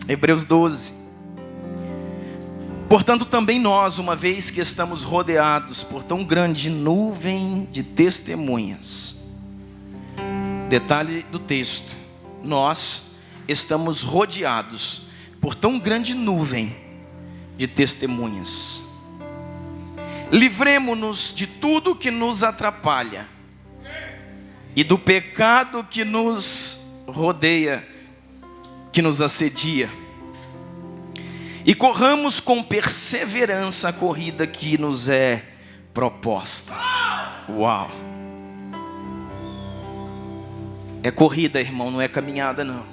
Hebreus 12. Portanto, também nós, uma vez que estamos rodeados por tão grande nuvem de testemunhas. Detalhe do texto: nós estamos rodeados por tão grande nuvem de testemunhas. Livremo-nos de tudo que nos atrapalha e do pecado que nos rodeia, que nos assedia, e corramos com perseverança a corrida que nos é proposta. Uau! É corrida, irmão, não é caminhada, não.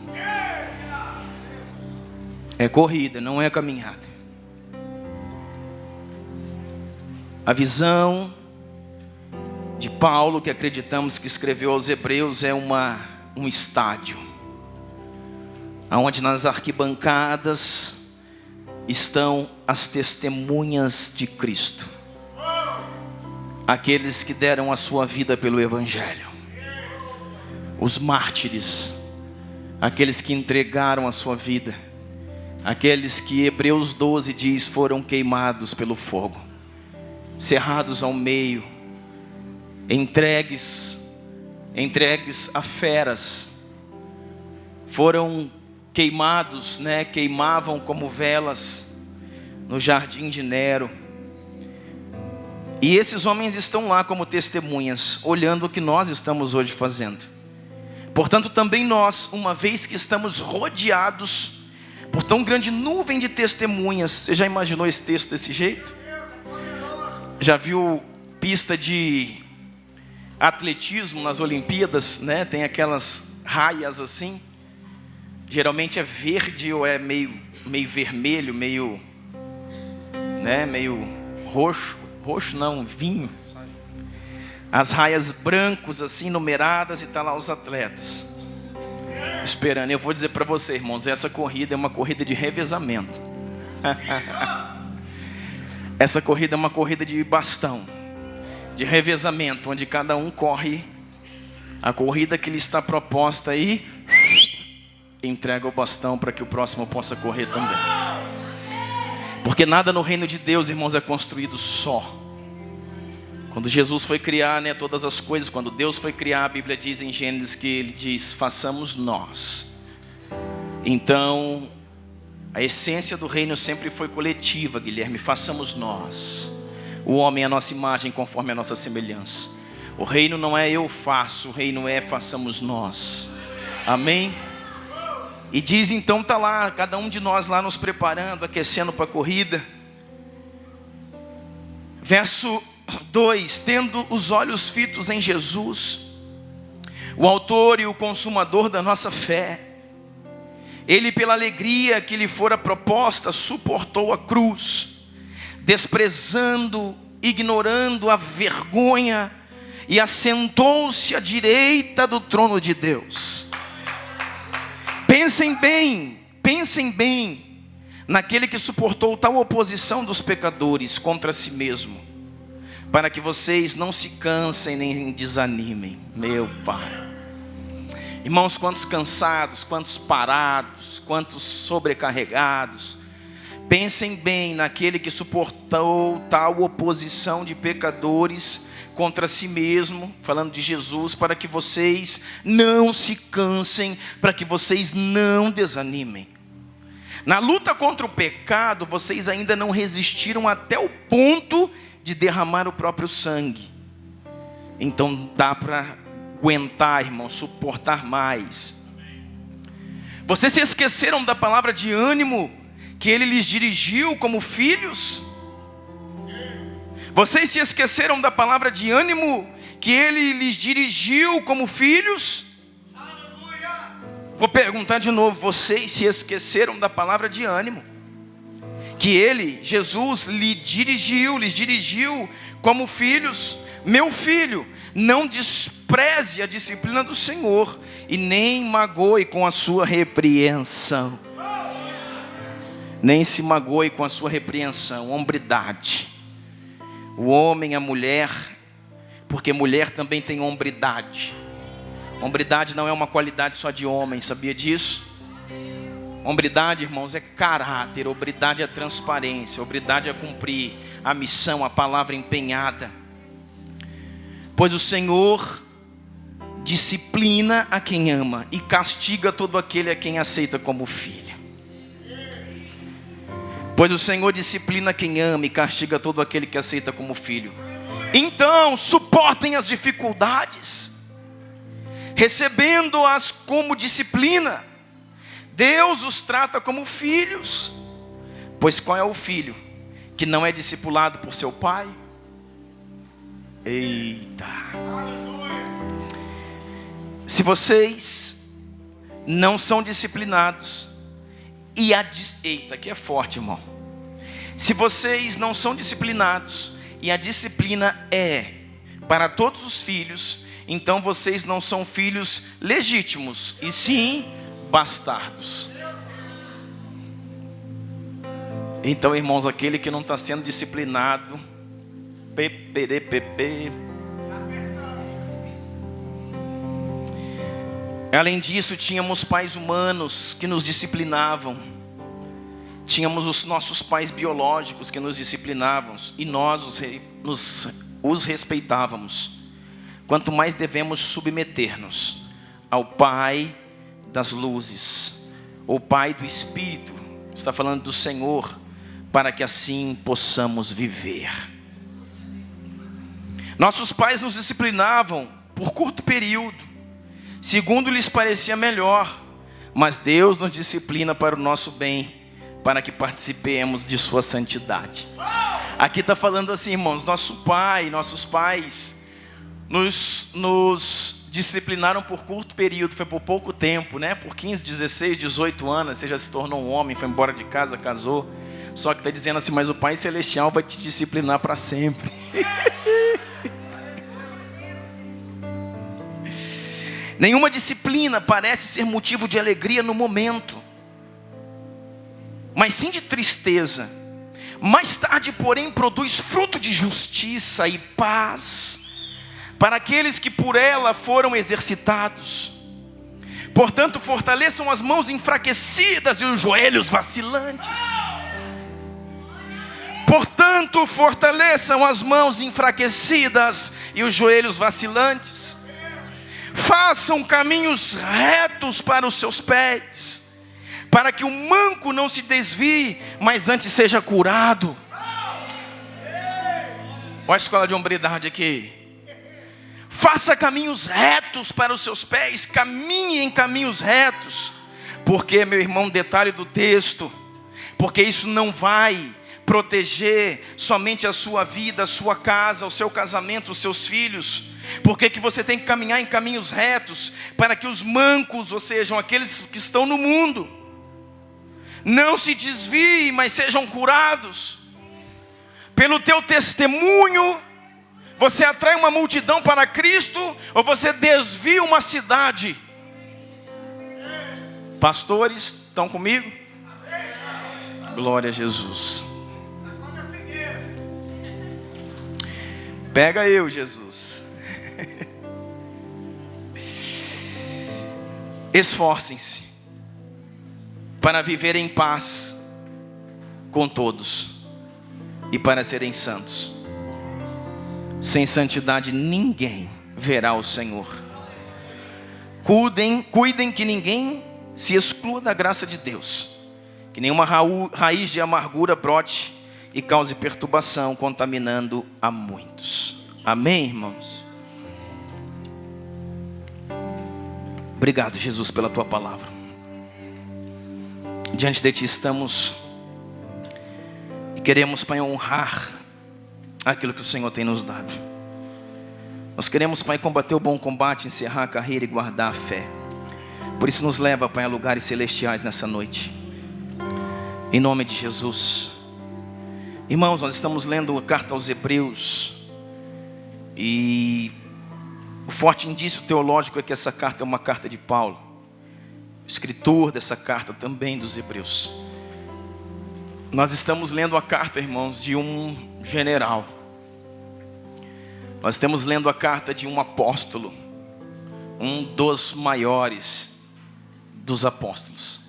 É corrida, não é caminhada. A visão de Paulo, que acreditamos que escreveu aos Hebreus, é um estádio, onde nas arquibancadas estão as testemunhas de Cristo, aqueles que deram a sua vida pelo Evangelho, os mártires, aqueles que entregaram a sua vida, aqueles que Hebreus 12 diz foram queimados pelo fogo, cerrados ao meio, entregues a feras, foram queimados, queimavam como velas no jardim de Nero. E esses homens estão lá como testemunhas, olhando o que nós estamos hoje fazendo. Portanto, também nós, uma vez que estamos rodeados por tão grande nuvem de testemunhas. Você já imaginou esse texto desse jeito? Já viu pista de atletismo nas Olimpíadas, Tem aquelas raias assim. Geralmente é verde ou é meio vermelho, meio roxo. Roxo não, vinho. As raias brancos assim, numeradas, e tá lá os atletas esperando. Eu vou dizer para você, irmãos, essa corrida é uma corrida de revezamento. Essa corrida é uma corrida de bastão, de revezamento, onde cada um corre a corrida que lhe está proposta aí, entrega o bastão para que o próximo possa correr também. Porque nada no reino de Deus, irmãos, é construído só. Quando Jesus foi criar, todas as coisas, quando Deus foi criar, a Bíblia diz em Gênesis que Ele diz, façamos nós. Então, a essência do reino sempre foi coletiva, Guilherme, façamos nós. O homem é a nossa imagem, conforme a nossa semelhança. O reino não é eu faço, o reino é façamos nós. Amém? E diz então, está lá, cada um de nós lá nos preparando, aquecendo para a corrida. Verso 2, tendo os olhos fitos em Jesus, o autor e o consumador da nossa fé, ele pela alegria que lhe fora proposta, suportou a cruz, desprezando, ignorando a vergonha, e assentou-se à direita do trono de Deus. Pensem bem naquele que suportou tal oposição dos pecadores contra si mesmo, para que vocês não se cansem nem desanimem. Meu Pai. Irmãos, quantos cansados, quantos parados, quantos sobrecarregados. Pensem bem naquele que suportou tal oposição de pecadores contra si mesmo, falando de Jesus, para que vocês não se cansem, para que vocês não desanimem. Na luta contra o pecado, vocês ainda não resistiram até o ponto de derramar o próprio sangue. Então dá para aguentar, irmão, suportar mais. Vocês se esqueceram da palavra de ânimo que Ele lhes dirigiu como filhos? Vocês se esqueceram da palavra de ânimo que Ele lhes dirigiu como filhos? Vou perguntar de novo, vocês se esqueceram da palavra de ânimo que Ele, Jesus, lhes dirigiu como filhos? Meu filho, não despreze a disciplina do Senhor e nem magoe com a sua repreensão. Nem se magoe com a sua repreensão, hombridade. O homem, a mulher, porque mulher também tem hombridade. Hombridade não é uma qualidade só de homem, sabia disso? Hombridade, irmãos, é caráter. Hombridade é transparência. Hombridade é cumprir a missão, a palavra empenhada. Pois o Senhor disciplina a quem ama e castiga todo aquele a quem aceita como filho. Pois o Senhor disciplina quem ama e castiga todo aquele que aceita como filho. Então, suportem as dificuldades, recebendo-as como disciplina. Deus os trata como filhos. Pois qual é o filho que não é discipulado por seu pai? Eita! Se vocês não são disciplinados eita, aqui é forte, irmão. Se vocês não são disciplinados e a disciplina é para todos os filhos, então vocês não são filhos legítimos, e sim bastardos. Então, irmãos, aquele que não está sendo disciplinado, além disso, tínhamos pais humanos que nos disciplinavam. Tínhamos os nossos pais biológicos que nos disciplinavam, e nós os respeitávamos. Quanto mais devemos submeter-nos ao Pai das luzes, o Pai do Espírito, está falando do Senhor, para que assim possamos viver. Nossos pais nos disciplinavam por curto período, segundo lhes parecia melhor, mas Deus nos disciplina para o nosso bem, para que participemos de sua santidade. Aqui está falando assim, irmãos, nossos pais nos disciplinaram por curto período, foi por pouco tempo, né? Por 15, 16, 18 anos, você já se tornou um homem, foi embora de casa, casou. Só que está dizendo assim, mas o Pai Celestial vai te disciplinar para sempre. Nenhuma disciplina parece ser motivo de alegria no momento, mas sim de tristeza. Mais tarde, porém, produz fruto de justiça e paz para aqueles que por ela foram exercitados. Portanto, fortaleçam as mãos enfraquecidas e os joelhos vacilantes. Portanto, fortaleçam as mãos enfraquecidas e os joelhos vacilantes. Façam caminhos retos para os seus pés, para que o manco não se desvie, mas antes seja curado. Olha a escola de hombridade aqui. Faça caminhos retos para os seus pés, caminhe em caminhos retos. Porque, meu irmão, detalhe do texto, porque isso não vai proteger somente a sua vida, a sua casa, o seu casamento, os seus filhos. Porque que você tem que caminhar em caminhos retos, para que os mancos, ou sejam, aqueles que estão no mundo, não se desviem, mas sejam curados. Pelo teu testemunho, você atrai uma multidão para Cristo, ou você desvia uma cidade? Pastores, estão comigo? Glória a Jesus. Pega eu, Jesus. Esforcem-se para viver em paz com todos e para serem santos. Sem santidade ninguém verá o Senhor. Cuidem que ninguém se exclua da graça de Deus, que nenhuma raiz de amargura brote e cause perturbação, contaminando a muitos. Amém, irmãos? Obrigado, Jesus, pela tua palavra. Diante de ti estamos e queremos, Pai, honrar aquilo que o Senhor tem nos dado. Nós queremos, Pai, combater o bom combate, encerrar a carreira e guardar a fé. Por isso nos leva, Pai, a lugares celestiais nessa noite, em nome de Jesus. Irmãos, nós estamos lendo a carta aos Hebreus, e o forte indício teológico é que essa carta é uma carta de Paulo, escritor dessa carta também dos Hebreus. Nós estamos lendo a carta, irmãos, de um general. Nós estamos lendo a carta de um apóstolo, um dos maiores dos apóstolos.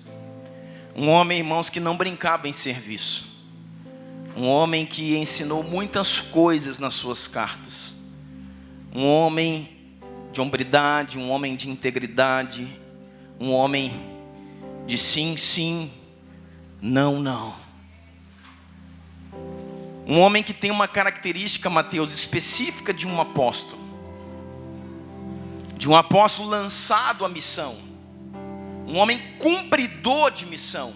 Um homem, irmãos, que não brincava em serviço. Um homem que ensinou muitas coisas nas suas cartas. Um homem de hombridade, um homem de integridade, um homem de sim, sim, não, não. Um homem que tem uma característica, Mateus, específica de um apóstolo. De um apóstolo lançado à missão. Um homem cumpridor de missão.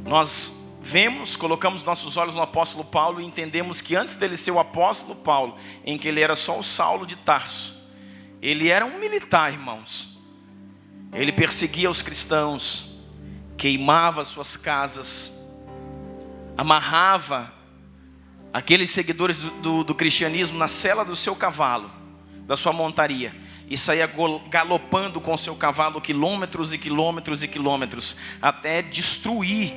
Nós vemos, colocamos nossos olhos no apóstolo Paulo e entendemos que antes dele ser o apóstolo Paulo, em que ele era só o Saulo de Tarso, ele era um militar, irmãos. Ele perseguia os cristãos, queimava suas casas, amarrava aqueles seguidores do cristianismo na sela do seu cavalo, da sua montaria, e saía galopando com seu cavalo quilômetros e quilômetros e quilômetros, até destruir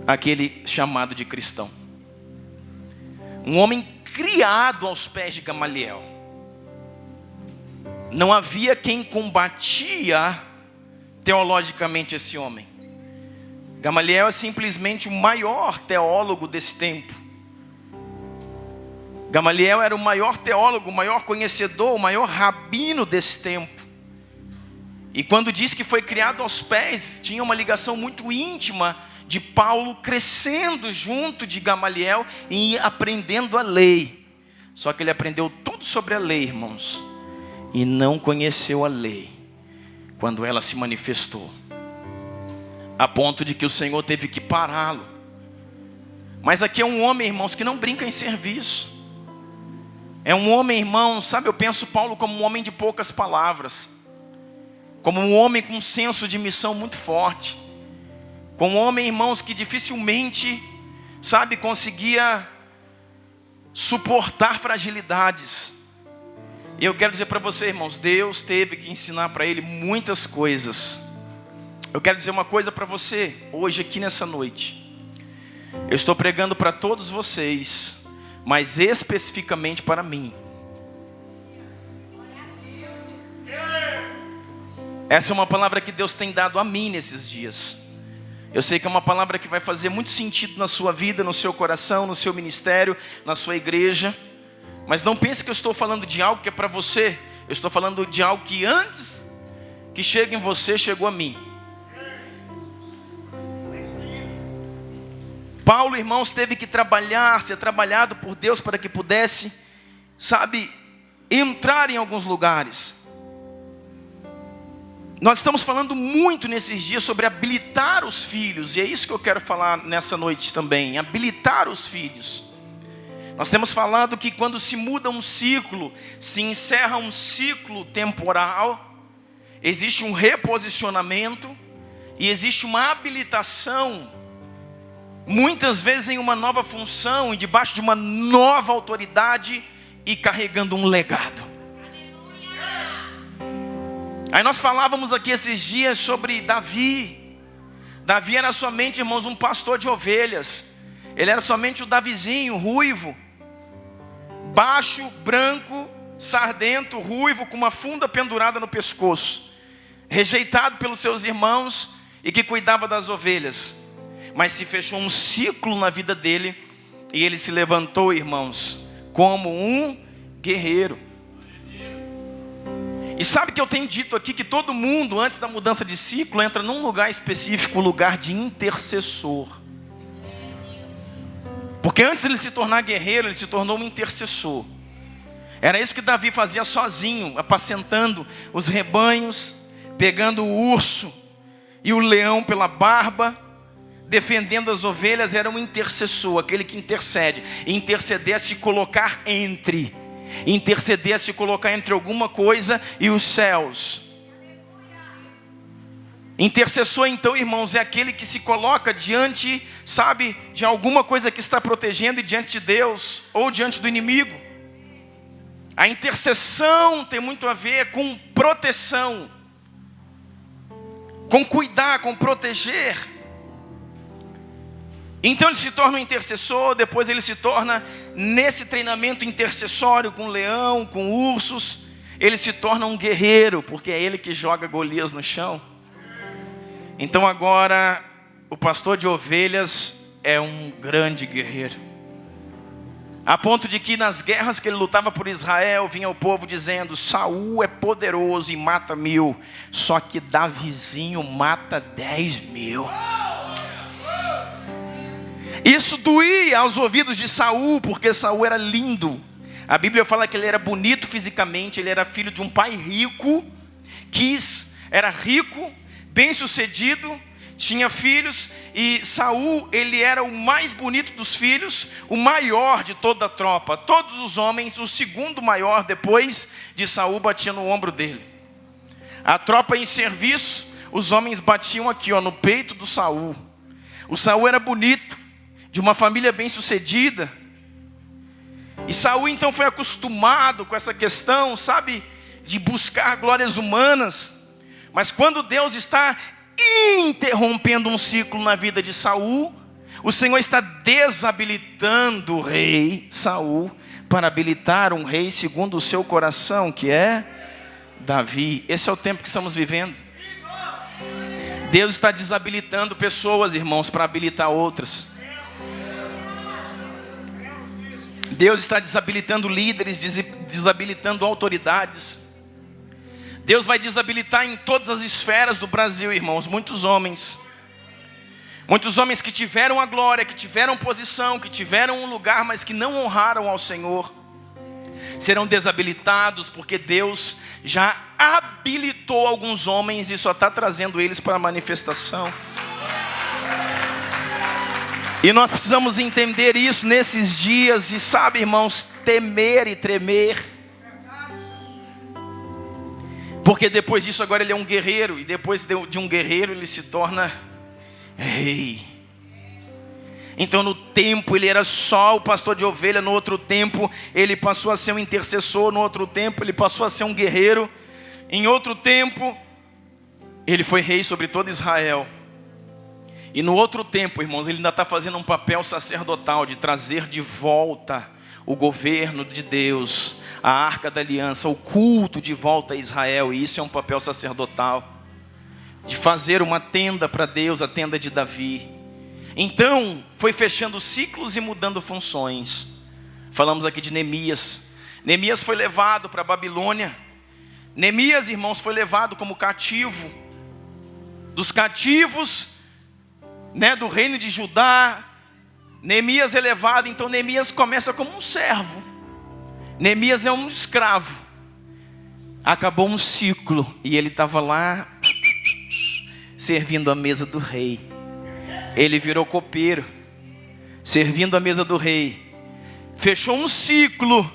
aquele chamado de cristão. Um homem criado aos pés de Gamaliel. Não havia quem combatia teologicamente esse homem. Gamaliel é simplesmente o maior teólogo desse tempo. Gamaliel era o maior teólogo, o maior conhecedor, o maior rabino desse tempo. E quando diz que foi criado aos pés, tinha uma ligação muito íntima de Paulo crescendo junto de Gamaliel e aprendendo a lei. Só que ele aprendeu tudo sobre a lei, irmãos, e não conheceu a lei quando ela se manifestou, a ponto de que o Senhor teve que pará-lo. Mas aqui é um homem, irmãos, que não brinca em serviço. É um homem, irmãos, sabe, eu penso Paulo como um homem de poucas palavras, como um homem com um senso de missão muito forte, como um homem, irmãos, que dificilmente, sabe, conseguia suportar fragilidades. E eu quero dizer para você, irmãos, Deus teve que ensinar para ele muitas coisas. Eu quero dizer uma coisa para você, hoje aqui nessa noite. Eu estou pregando para todos vocês, mas especificamente para mim. Essa é uma palavra que Deus tem dado a mim nesses dias. Eu sei que é uma palavra que vai fazer muito sentido na sua vida, no seu coração, no seu ministério, na sua igreja. Mas não pense que eu estou falando de algo que é para você. Eu estou falando de algo que antes que chegue em você, chegou a mim. Paulo, irmãos, teve que trabalhar, ser trabalhado por Deus para que pudesse, sabe, entrar em alguns lugares. Nós estamos falando muito nesses dias sobre habilitar os filhos, e é isso que eu quero falar nessa noite também, habilitar os filhos. Nós temos falado que quando se muda um ciclo, se encerra um ciclo temporal, existe um reposicionamento e existe uma habilitação, muitas vezes em uma nova função, e debaixo de uma nova autoridade e carregando um legado. Aí nós falávamos aqui esses dias sobre Davi. Davi era somente, irmãos, um pastor de ovelhas. Ele era somente o Davizinho, ruivo, baixo, branco, sardento, ruivo, com uma funda pendurada no pescoço, rejeitado pelos seus irmãos e que cuidava das ovelhas. Mas se fechou um ciclo na vida dele e ele se levantou, irmãos, como um guerreiro. E sabe que eu tenho dito aqui que todo mundo, antes da mudança de ciclo, entra num lugar específico, o lugar de intercessor. Porque antes de ele se tornar guerreiro, ele se tornou um intercessor. Era isso que Davi fazia sozinho, apacentando os rebanhos, pegando o urso e o leão pela barba, defendendo as ovelhas. Era um intercessor, aquele que intercede. Interceder é se colocar entre. Interceder é se colocar entre alguma coisa e os céus. Intercessor, então, irmãos, é aquele que se coloca diante, sabe, de alguma coisa que está protegendo, e diante de Deus ou diante do inimigo. A intercessão tem muito a ver com proteção, com cuidar, com proteger. Então ele se torna um intercessor, depois ele se torna, nesse treinamento intercessório com leão, com ursos, ele se torna um guerreiro, porque é ele que joga Golias no chão. Então agora o pastor de ovelhas é um grande guerreiro, a ponto de que nas guerras que ele lutava por Israel, vinha o povo dizendo: Saul é poderoso e mata 1000, só que Davizinho mata 10.000. Isso doía aos ouvidos de Saul, porque Saul era lindo. A Bíblia fala que ele era bonito fisicamente, ele era filho de um pai rico, era rico, bem sucedido, tinha filhos, e Saul, ele era o mais bonito dos filhos, o maior de toda a tropa. Todos os homens, o segundo maior depois de Saul, batia no ombro dele. A tropa em serviço, os homens batiam aqui, no peito do Saul. O Saul era bonito, de uma família bem sucedida. E Saul então foi acostumado com essa questão, sabe, de buscar glórias humanas. Mas quando Deus está interrompendo um ciclo na vida de Saul, o Senhor está desabilitando o rei Saul para habilitar um rei segundo o seu coração, que é Davi. Esse é o tempo que estamos vivendo. Deus está desabilitando pessoas, irmãos, para habilitar outras. Deus está desabilitando líderes, desabilitando autoridades. Deus vai desabilitar em todas as esferas do Brasil, irmãos, muitos homens que tiveram a glória, que tiveram posição, que tiveram um lugar, mas que não honraram ao Senhor, serão desabilitados, porque Deus já habilitou alguns homens e só está trazendo eles para a manifestação. E nós precisamos entender isso nesses dias e, sabe, irmãos, temer e tremer. Porque depois disso agora ele é um guerreiro, e depois de um guerreiro ele se torna rei. Então no tempo ele era só o pastor de ovelha, no outro tempo ele passou a ser um intercessor, no outro tempo ele passou a ser um guerreiro, em outro tempo ele foi rei sobre todo Israel. E no outro tempo, irmãos, ele ainda está fazendo um papel sacerdotal de trazer de volta o governo de Deus, a arca da aliança, o culto de volta a Israel. E isso é um papel sacerdotal, de fazer uma tenda para Deus, a tenda de Davi. Então foi fechando ciclos e mudando funções. Falamos aqui de Neemias. Neemias foi levado para a Babilônia. Neemias, irmãos, foi levado como cativo. Dos cativos, do reino de Judá, Neemias é levado. Então Neemias começa como um servo. Neemias é um escravo. Acabou um ciclo e ele estava lá servindo a mesa do rei. Ele virou copeiro, servindo a mesa do rei. Fechou um ciclo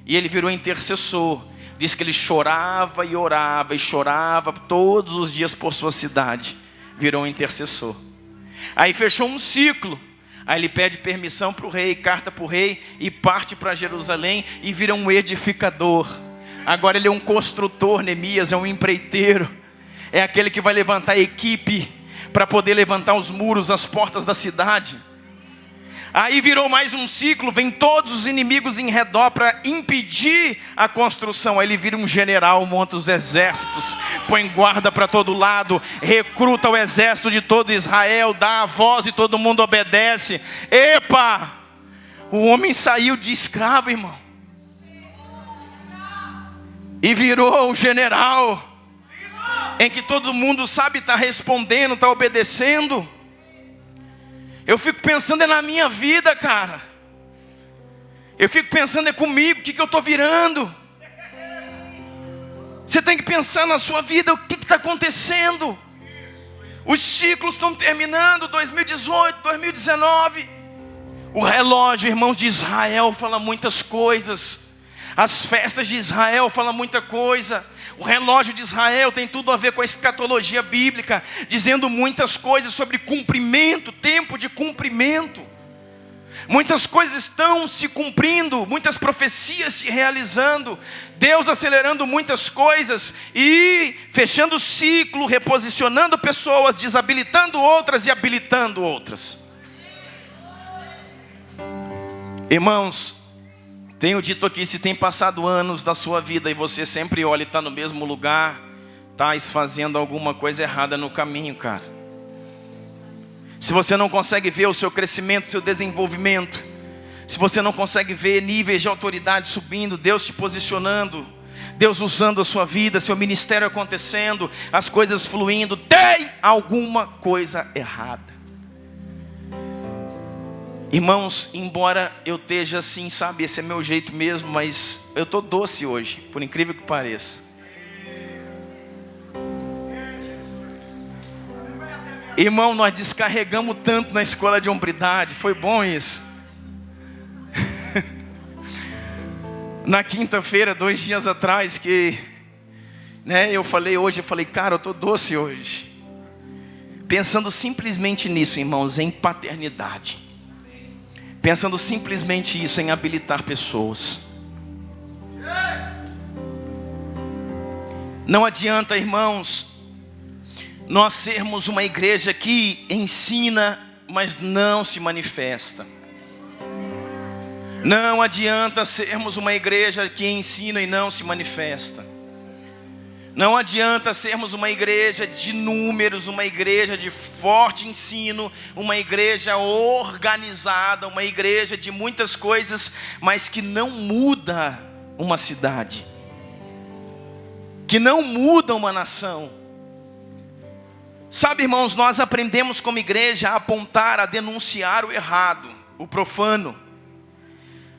e ele virou intercessor. Diz que ele chorava e orava e chorava todos os dias por sua cidade. Virou um intercessor. Aí fechou um ciclo. Aí ele pede permissão para o rei, carta para o rei, e parte para Jerusalém e vira um edificador. Agora ele é um construtor. Neemias é um empreiteiro. É aquele que vai levantar a equipe para poder levantar os muros, as portas da cidade. Aí virou mais um ciclo, vem todos os inimigos em redor para impedir a construção. Aí ele vira um general, monta os exércitos, põe guarda para todo lado, recruta o exército de todo Israel, dá a voz e todo mundo obedece. Epa! O homem saiu de escravo, irmão, e virou um general, em que todo mundo sabe, está respondendo, está obedecendo. Eu fico pensando na minha vida, cara. Eu fico pensando comigo, o que eu estou virando. Você tem que pensar na sua vida, o que está acontecendo. Os ciclos estão terminando, 2018, 2019. O relógio, irmãos, de Israel fala muitas coisas. As festas de Israel falam muita coisa. O relógio de Israel tem tudo a ver com a escatologia bíblica, dizendo muitas coisas sobre cumprimento, tempo de cumprimento. Muitas coisas estão se cumprindo, muitas profecias se realizando, Deus acelerando muitas coisas e fechando o ciclo, reposicionando pessoas, desabilitando outras e habilitando outras. Irmãos, tenho dito aqui, se tem passado anos da sua vida e você sempre olha e está no mesmo lugar, estás fazendo alguma coisa errada no caminho, cara. Se você não consegue ver o seu crescimento, o seu desenvolvimento, se você não consegue ver níveis de autoridade subindo, Deus te posicionando, Deus usando a sua vida, seu ministério acontecendo, as coisas fluindo, tem alguma coisa errada. Irmãos, embora eu esteja assim, sabe, esse é meu jeito mesmo, mas eu estou doce hoje, por incrível que pareça. Irmão, nós descarregamos tanto na escola de hombridade, foi bom isso. Na quinta-feira, 2 dias atrás, eu falei, cara, eu estou doce hoje. Pensando simplesmente nisso, irmãos, em paternidade. Pensando simplesmente isso, em habilitar pessoas. Não adianta, irmãos, nós sermos uma igreja que ensina, mas não se manifesta. Não adianta sermos uma igreja que ensina e não se manifesta. Não adianta sermos uma igreja de números, uma igreja de forte ensino, uma igreja organizada, uma igreja de muitas coisas, mas que não muda uma cidade, que não muda uma nação. Sabe, irmãos, nós aprendemos como igreja a apontar, a denunciar o errado, o profano.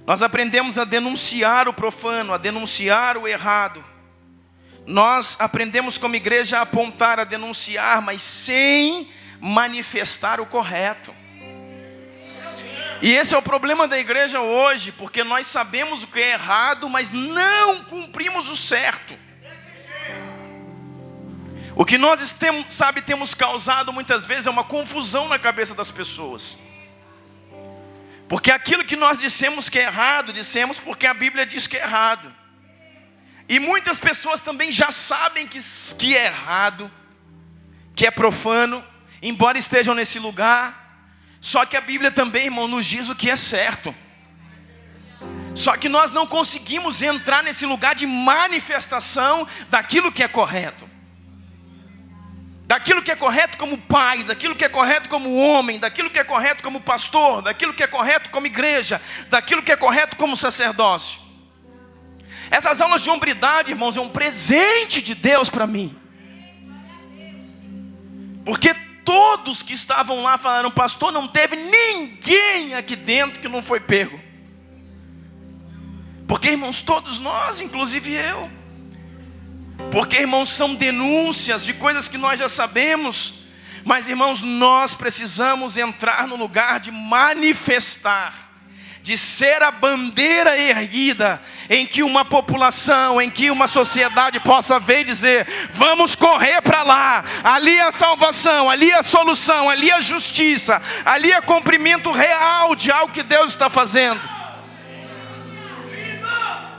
Nós aprendemos a denunciar o profano, a denunciar o errado. Nós aprendemos como igreja a apontar, a denunciar, mas sem manifestar o correto. E esse é o problema da igreja hoje, porque nós sabemos o que é errado, mas não cumprimos o certo. O que nós temos causado muitas vezes é uma confusão na cabeça das pessoas. Porque aquilo que nós dissemos que é errado, dissemos porque a Bíblia diz que é errado. E muitas pessoas também já sabem que é errado, que é profano, embora estejam nesse lugar. Só que a Bíblia também, irmão, nos diz o que é certo. Só que nós não conseguimos entrar nesse lugar de manifestação daquilo que é correto. Daquilo que é correto como pai, daquilo que é correto como homem, daquilo que é correto como pastor, daquilo que é correto como igreja, daquilo que é correto como sacerdócio. Essas aulas de hombridade, irmãos, é um presente de Deus para mim. Porque todos que estavam lá falaram, pastor, não teve ninguém aqui dentro que não foi pego. Porque, irmãos, todos nós, inclusive eu. Porque, irmãos, são denúncias de coisas que nós já sabemos. Mas, irmãos, nós precisamos entrar no lugar de manifestar, de ser a bandeira erguida, em que uma população, em que uma sociedade possa ver e dizer, vamos correr para lá, ali é a salvação, ali é a solução, ali é a justiça, ali é cumprimento real de algo que Deus está fazendo.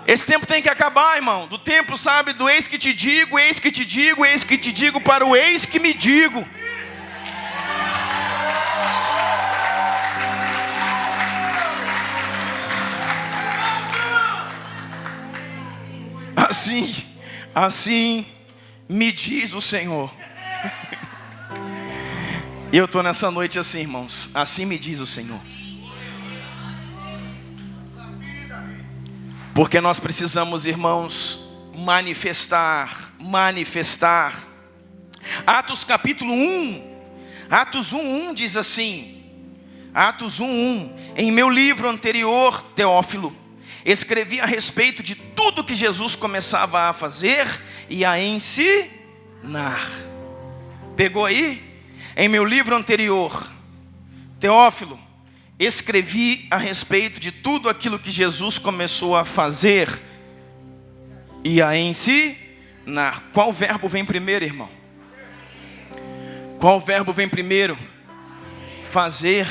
Esse tempo tem que acabar, irmão, do tempo, sabe, do eis que te digo, eis que te digo, eis que te digo, para o eis que me digo. Assim me diz o Senhor. E eu estou nessa noite assim, irmãos. Assim me diz o Senhor. Porque nós precisamos, irmãos, manifestar. Atos capítulo 1. Atos 1:1 diz assim. Atos 1:1. Em meu livro anterior, Teófilo, escrevi a respeito de tudo que Jesus começava a fazer e a ensinar. Pegou aí? Em meu livro anterior, Teófilo, escrevi a respeito de tudo aquilo que Jesus começou a fazer e a ensinar. Qual verbo vem primeiro, irmão? Qual verbo vem primeiro? Fazer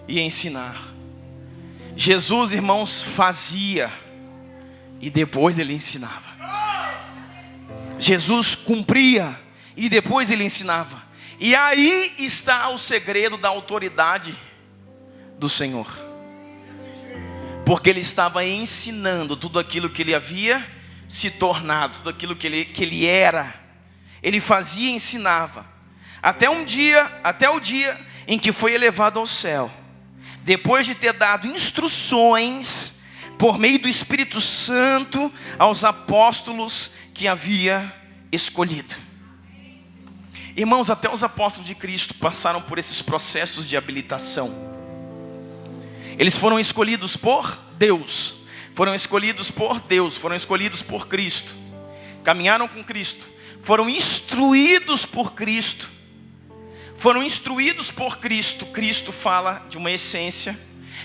e ensinar. Jesus, irmãos, fazia e depois ele ensinava. Jesus cumpria e depois ele ensinava. E aí está o segredo da autoridade do Senhor. Porque ele estava ensinando tudo aquilo que ele havia se tornado, tudo aquilo que ele era. ele fazia e ensinava, até o dia em que foi elevado ao céu, depois de ter dado instruções por meio do Espírito Santo aos apóstolos que havia escolhido. Irmãos, até os apóstolos de Cristo passaram por esses processos de habilitação. Eles foram escolhidos por Deus, foram escolhidos por Deus, foram escolhidos por Cristo, caminharam com Cristo, foram instruídos por Cristo, foram instruídos por Cristo. Cristo fala de uma essência,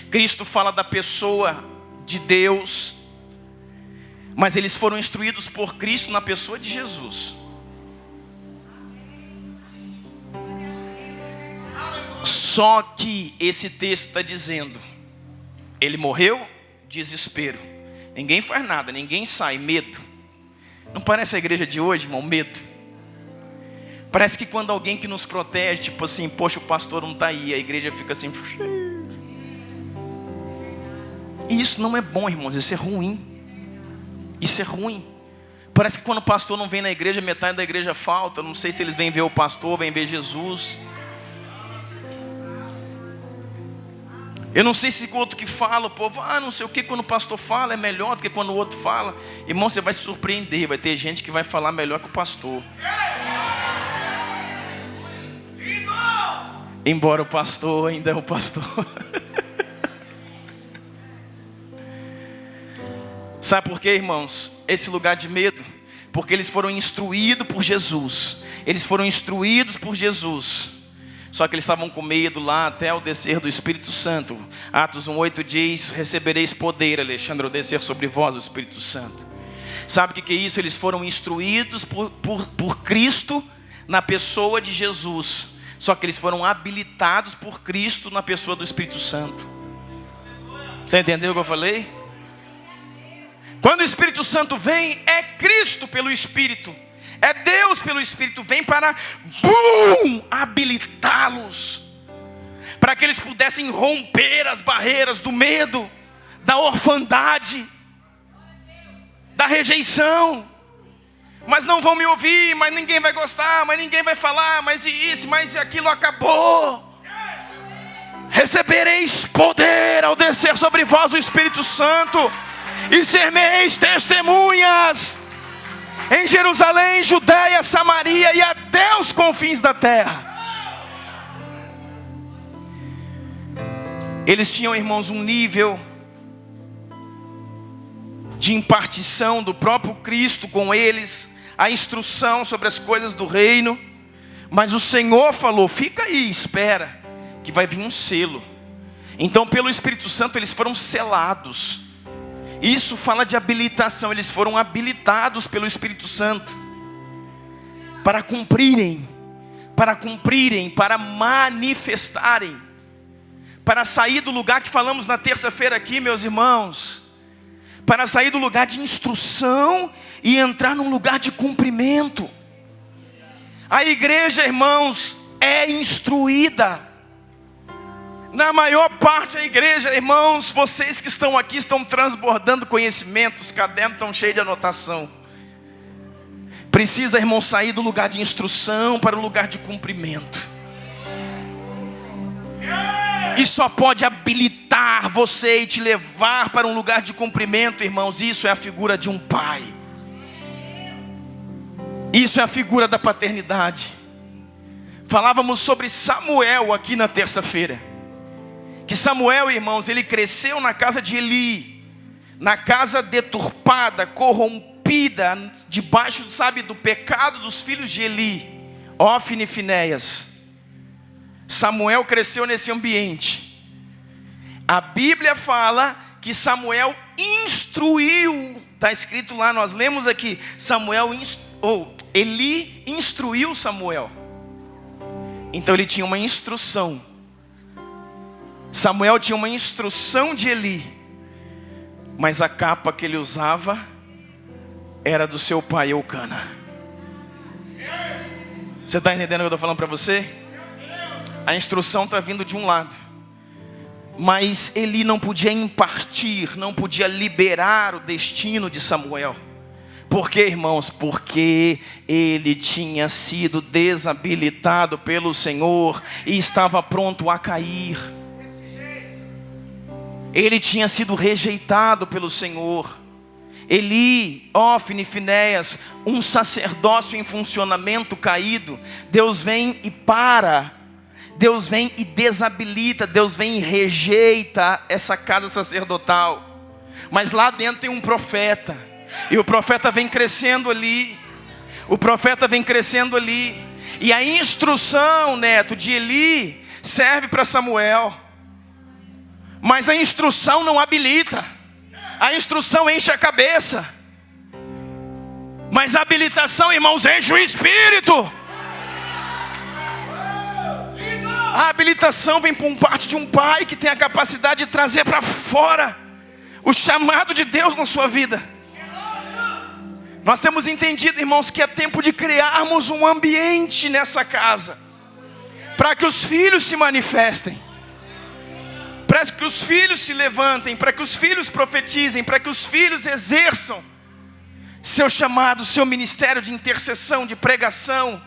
Cristo fala da pessoa de Deus, mas eles foram instruídos por Cristo na pessoa de Jesus. Só que esse texto está dizendo, ele morreu, desespero, ninguém faz nada, ninguém sai, medo. Não parece a igreja de hoje, irmão? Medo. Parece que quando alguém que nos protege, tipo assim, poxa, o pastor não está aí, a igreja fica assim. E isso não é bom, irmãos, isso é ruim. Isso é ruim. Parece que quando o pastor não vem na igreja, metade da igreja falta. Não sei se eles vêm ver o pastor, vêm ver Jesus. Eu não sei se o outro que fala, o povo, não sei o que, quando o pastor fala é melhor do que quando o outro fala. Irmão, você vai se surpreender, vai ter gente que vai falar melhor que o pastor. Embora o pastor ainda é o pastor. Sabe por quê, irmãos? Esse lugar de medo, porque eles foram instruídos por Jesus. Eles foram instruídos por Jesus. Só que eles estavam com medo lá até o descer do Espírito Santo. Atos 1:8 diz, recebereis poder, Alexandre, ao descer sobre vós o Espírito Santo. Sabe o que é isso? Eles foram instruídos por Cristo na pessoa de Jesus. Só que eles foram habilitados por Cristo na pessoa do Espírito Santo. Você entendeu o que eu falei? Quando o Espírito Santo vem, é Cristo pelo Espírito. É Deus pelo Espírito, vem para habilitá-los, para que eles pudessem romper as barreiras do medo, da orfandade, da rejeição. Mas não vão me ouvir, mas ninguém vai gostar, mas ninguém vai falar, mas isso, mas aquilo acabou. Recebereis poder ao descer sobre vós o Espírito Santo, e sereis testemunhas em Jerusalém, Judeia, Samaria e até os confins da terra. Eles tinham, irmãos, um nível de impartição do próprio Cristo com eles, a instrução sobre as coisas do reino. Mas o Senhor falou, fica aí, espera, que vai vir um selo. Então pelo Espírito Santo eles foram selados. Isso fala de habilitação, eles foram habilitados pelo Espírito Santo para cumprirem, para manifestarem, para sair do lugar que falamos na terça-feira aqui, meus irmãos, para sair do lugar de instrução e entrar num lugar de cumprimento. A igreja, irmãos, é instruída. Na maior parte da igreja, irmãos, vocês que estão aqui estão transbordando conhecimento, os cadernos estão cheios de anotação. Precisa, irmão, sair do lugar de instrução para o lugar de cumprimento. E só pode habilitar você e te levar para um lugar de cumprimento, irmãos. Isso é a figura de um pai. Isso é a figura da paternidade. Falávamos sobre Samuel aqui na terça-feira. Que Samuel, irmãos, ele cresceu na casa de Eli, na casa deturpada, corrompida, debaixo, do pecado dos filhos de Eli, Ófni e Finéias. Samuel cresceu nesse ambiente. A Bíblia fala que Samuel instruiu, está escrito lá, nós lemos aqui, Eli instruiu Samuel. Então ele tinha uma instrução. Samuel tinha uma instrução de Eli, mas a capa que ele usava era do seu pai Eucana. Você está entendendo o que eu estou falando para você? A instrução está vindo de um lado, mas Eli não podia impartir, não podia liberar o destino de Samuel, Por quê, irmãos? Porque ele tinha sido desabilitado pelo Senhor e estava pronto a cair. Ele tinha sido rejeitado pelo Senhor. Eli, Ofni, Finéias, um sacerdócio em funcionamento caído. Deus vem e para. Deus vem e desabilita. Deus vem e rejeita essa casa sacerdotal. Mas lá dentro tem um profeta. E o profeta vem crescendo ali. O profeta vem crescendo ali. E a instrução, neto, de Eli serve para Samuel. Mas a instrução não habilita. A instrução enche a cabeça. Mas a habilitação, irmãos, enche o espírito. A habilitação vem por parte de um pai que tem a capacidade de trazer para fora o chamado de Deus na sua vida. Nós temos entendido, irmãos, que é tempo de criarmos um ambiente nessa casa, para que os filhos se manifestem, para que os filhos se levantem, para que os filhos profetizem, para que os filhos exerçam seu chamado, seu ministério de intercessão, de pregação.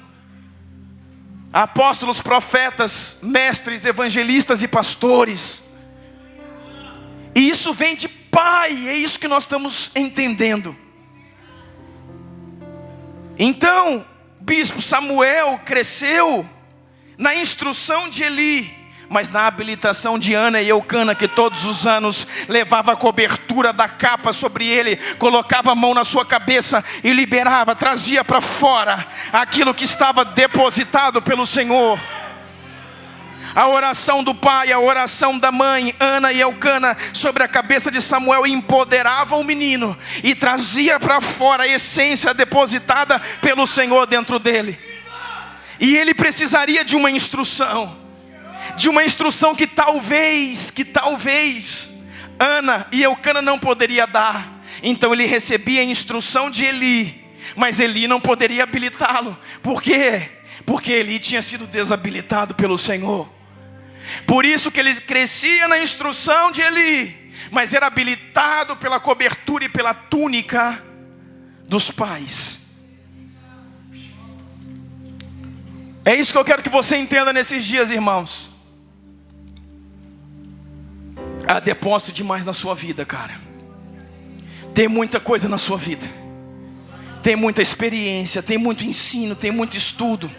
Apóstolos, profetas, mestres, evangelistas e pastores. E isso vem de pai, é isso que nós estamos entendendo. Então, bispo Samuel cresceu na instrução de Eli, mas na habilitação de Ana e Eucana, que todos os anos levava a cobertura da capa sobre ele, colocava a mão na sua cabeça e liberava, trazia para fora aquilo que estava depositado pelo Senhor. A oração do pai, a oração da mãe, Ana e Eucana, sobre a cabeça de Samuel, empoderava o menino e trazia para fora a essência depositada pelo Senhor dentro dele. E ele precisaria de uma instrução. De uma instrução que talvez Ana e Eucana não poderia dar. Então ele recebia a instrução de Eli, mas Eli não poderia habilitá-lo. Por quê? Porque Eli tinha sido desabilitado pelo Senhor. Por isso que ele crescia na instrução de Eli, mas era habilitado pela cobertura e pela túnica dos pais. É isso que eu quero que você entenda nesses dias, irmãos. Há depósito demais na sua vida, cara. Tem muita coisa na sua vida. Tem muita experiência, tem muito ensino, tem muito estudo.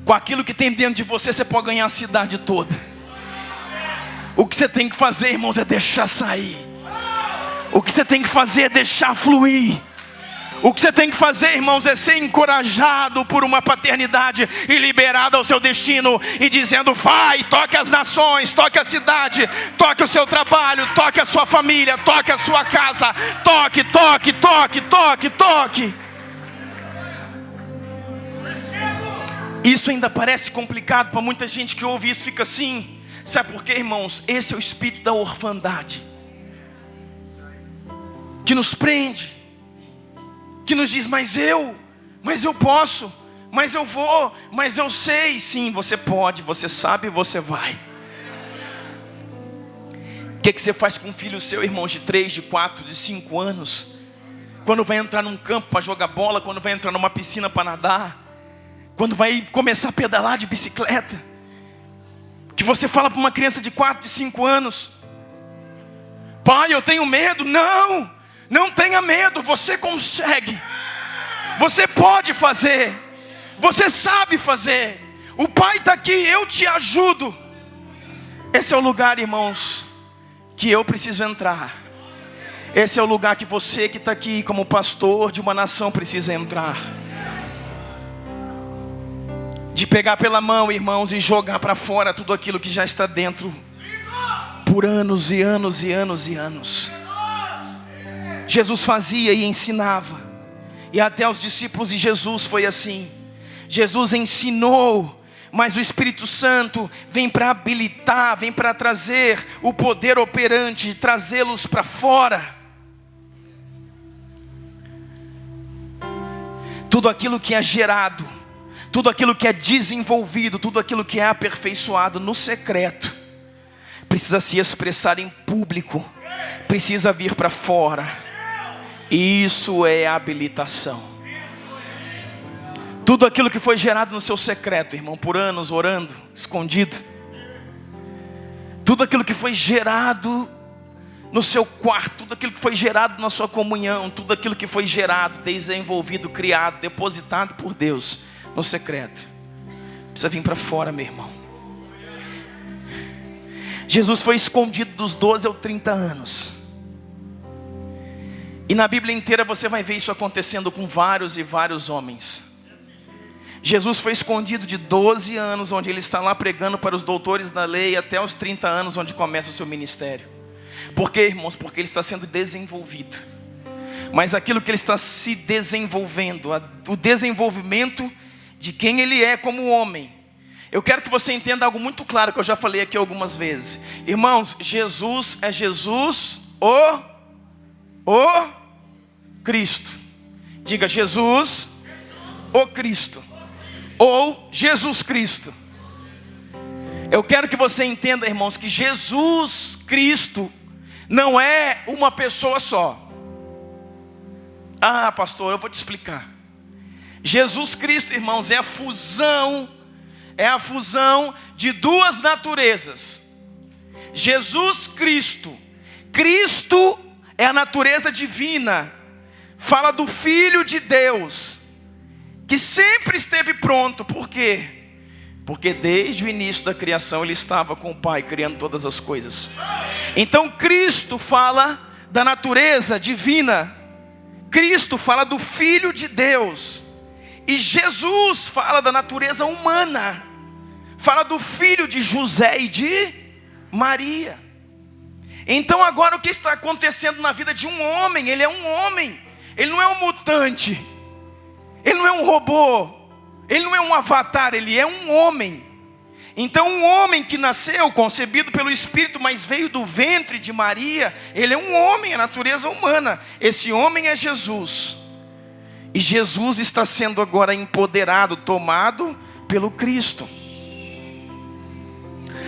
Com aquilo que tem dentro de você, você pode ganhar a cidade toda. O que você tem que fazer, irmãos, é deixar sair. O que você tem que fazer é deixar fluir. O que você tem que fazer, irmãos, é ser encorajado por uma paternidade e liberado ao seu destino e dizendo: vai, toque as nações, toque a cidade, toque o seu trabalho, toque a sua família, toque a sua casa, toque, toque, toque, toque, toque. Isso ainda parece complicado para muita gente que ouve isso, fica assim. Sabe por quê, irmãos? Esse é o espírito da orfandade que nos prende, que nos diz: mas eu posso, mas eu vou, mas eu sei. Sim, você pode, você sabe, você vai. O que você faz com um filho seu, irmãos, de 3, de 4, de 5 anos? Quando vai entrar num campo para jogar bola, quando vai entrar numa piscina para nadar, quando vai começar a pedalar de bicicleta, que você fala para uma criança de 4, de 5 anos: pai, eu tenho medo. Não tenha medo, você consegue. Você pode fazer. Você sabe fazer. O pai está aqui, eu te ajudo. Esse é o lugar, irmãos, que eu preciso entrar. Esse é o lugar que você que está aqui como pastor de uma nação precisa entrar. De pegar pela mão, irmãos, e jogar para fora tudo aquilo que já está dentro por anos e anos e anos e anos. Jesus fazia e ensinava, e até os discípulos de Jesus foi assim. Jesus ensinou, mas o Espírito Santo vem para habilitar, vem para trazer o poder operante, trazê-los para fora. Tudo aquilo que é gerado, tudo aquilo que é desenvolvido, tudo aquilo que é aperfeiçoado no secreto, precisa se expressar em público, precisa vir para fora. Isso é habilitação. Tudo aquilo que foi gerado no seu secreto, irmão, por anos orando, escondido. Tudo aquilo que foi gerado no seu quarto, tudo aquilo que foi gerado na sua comunhão, tudo aquilo que foi gerado, desenvolvido, criado, depositado por Deus no secreto, precisa vir para fora, meu irmão. Jesus foi escondido dos 12 aos 30 anos. E na Bíblia inteira você vai ver isso acontecendo com vários e vários homens. Jesus foi escondido de 12 anos, onde ele está lá pregando para os doutores da lei, até os 30 anos, onde começa o seu ministério. Por quê, irmãos? Porque ele está sendo desenvolvido. Mas aquilo que ele está se desenvolvendo, o desenvolvimento de quem ele é como homem. Eu quero que você entenda algo muito claro, que eu já falei aqui algumas vezes. Irmãos, Jesus é Jesus, o Cristo. Diga Jesus, o Cristo. Ou Jesus Cristo. Eu quero que você entenda, irmãos, que Jesus Cristo não é uma pessoa só. Ah, pastor, eu vou te explicar. Jesus Cristo, irmãos, é a fusão de duas naturezas. Jesus Cristo, Cristo é a natureza divina. Fala do Filho de Deus, que sempre esteve pronto. Por quê? Porque desde o início da criação ele estava com o Pai, criando todas as coisas. Então Cristo fala da natureza divina. Cristo fala do Filho de Deus. E Jesus fala da natureza humana. Fala do filho de José e de Maria. Então agora o que está acontecendo na vida de um homem? Ele é um homem. Ele não é um mutante. Ele não é um robô. Ele não é um avatar. Ele é um homem. Então um homem que nasceu, concebido pelo Espírito, mas veio do ventre de Maria, ele é um homem, a natureza humana. Esse homem é Jesus. E Jesus está sendo agora empoderado, tomado pelo Cristo.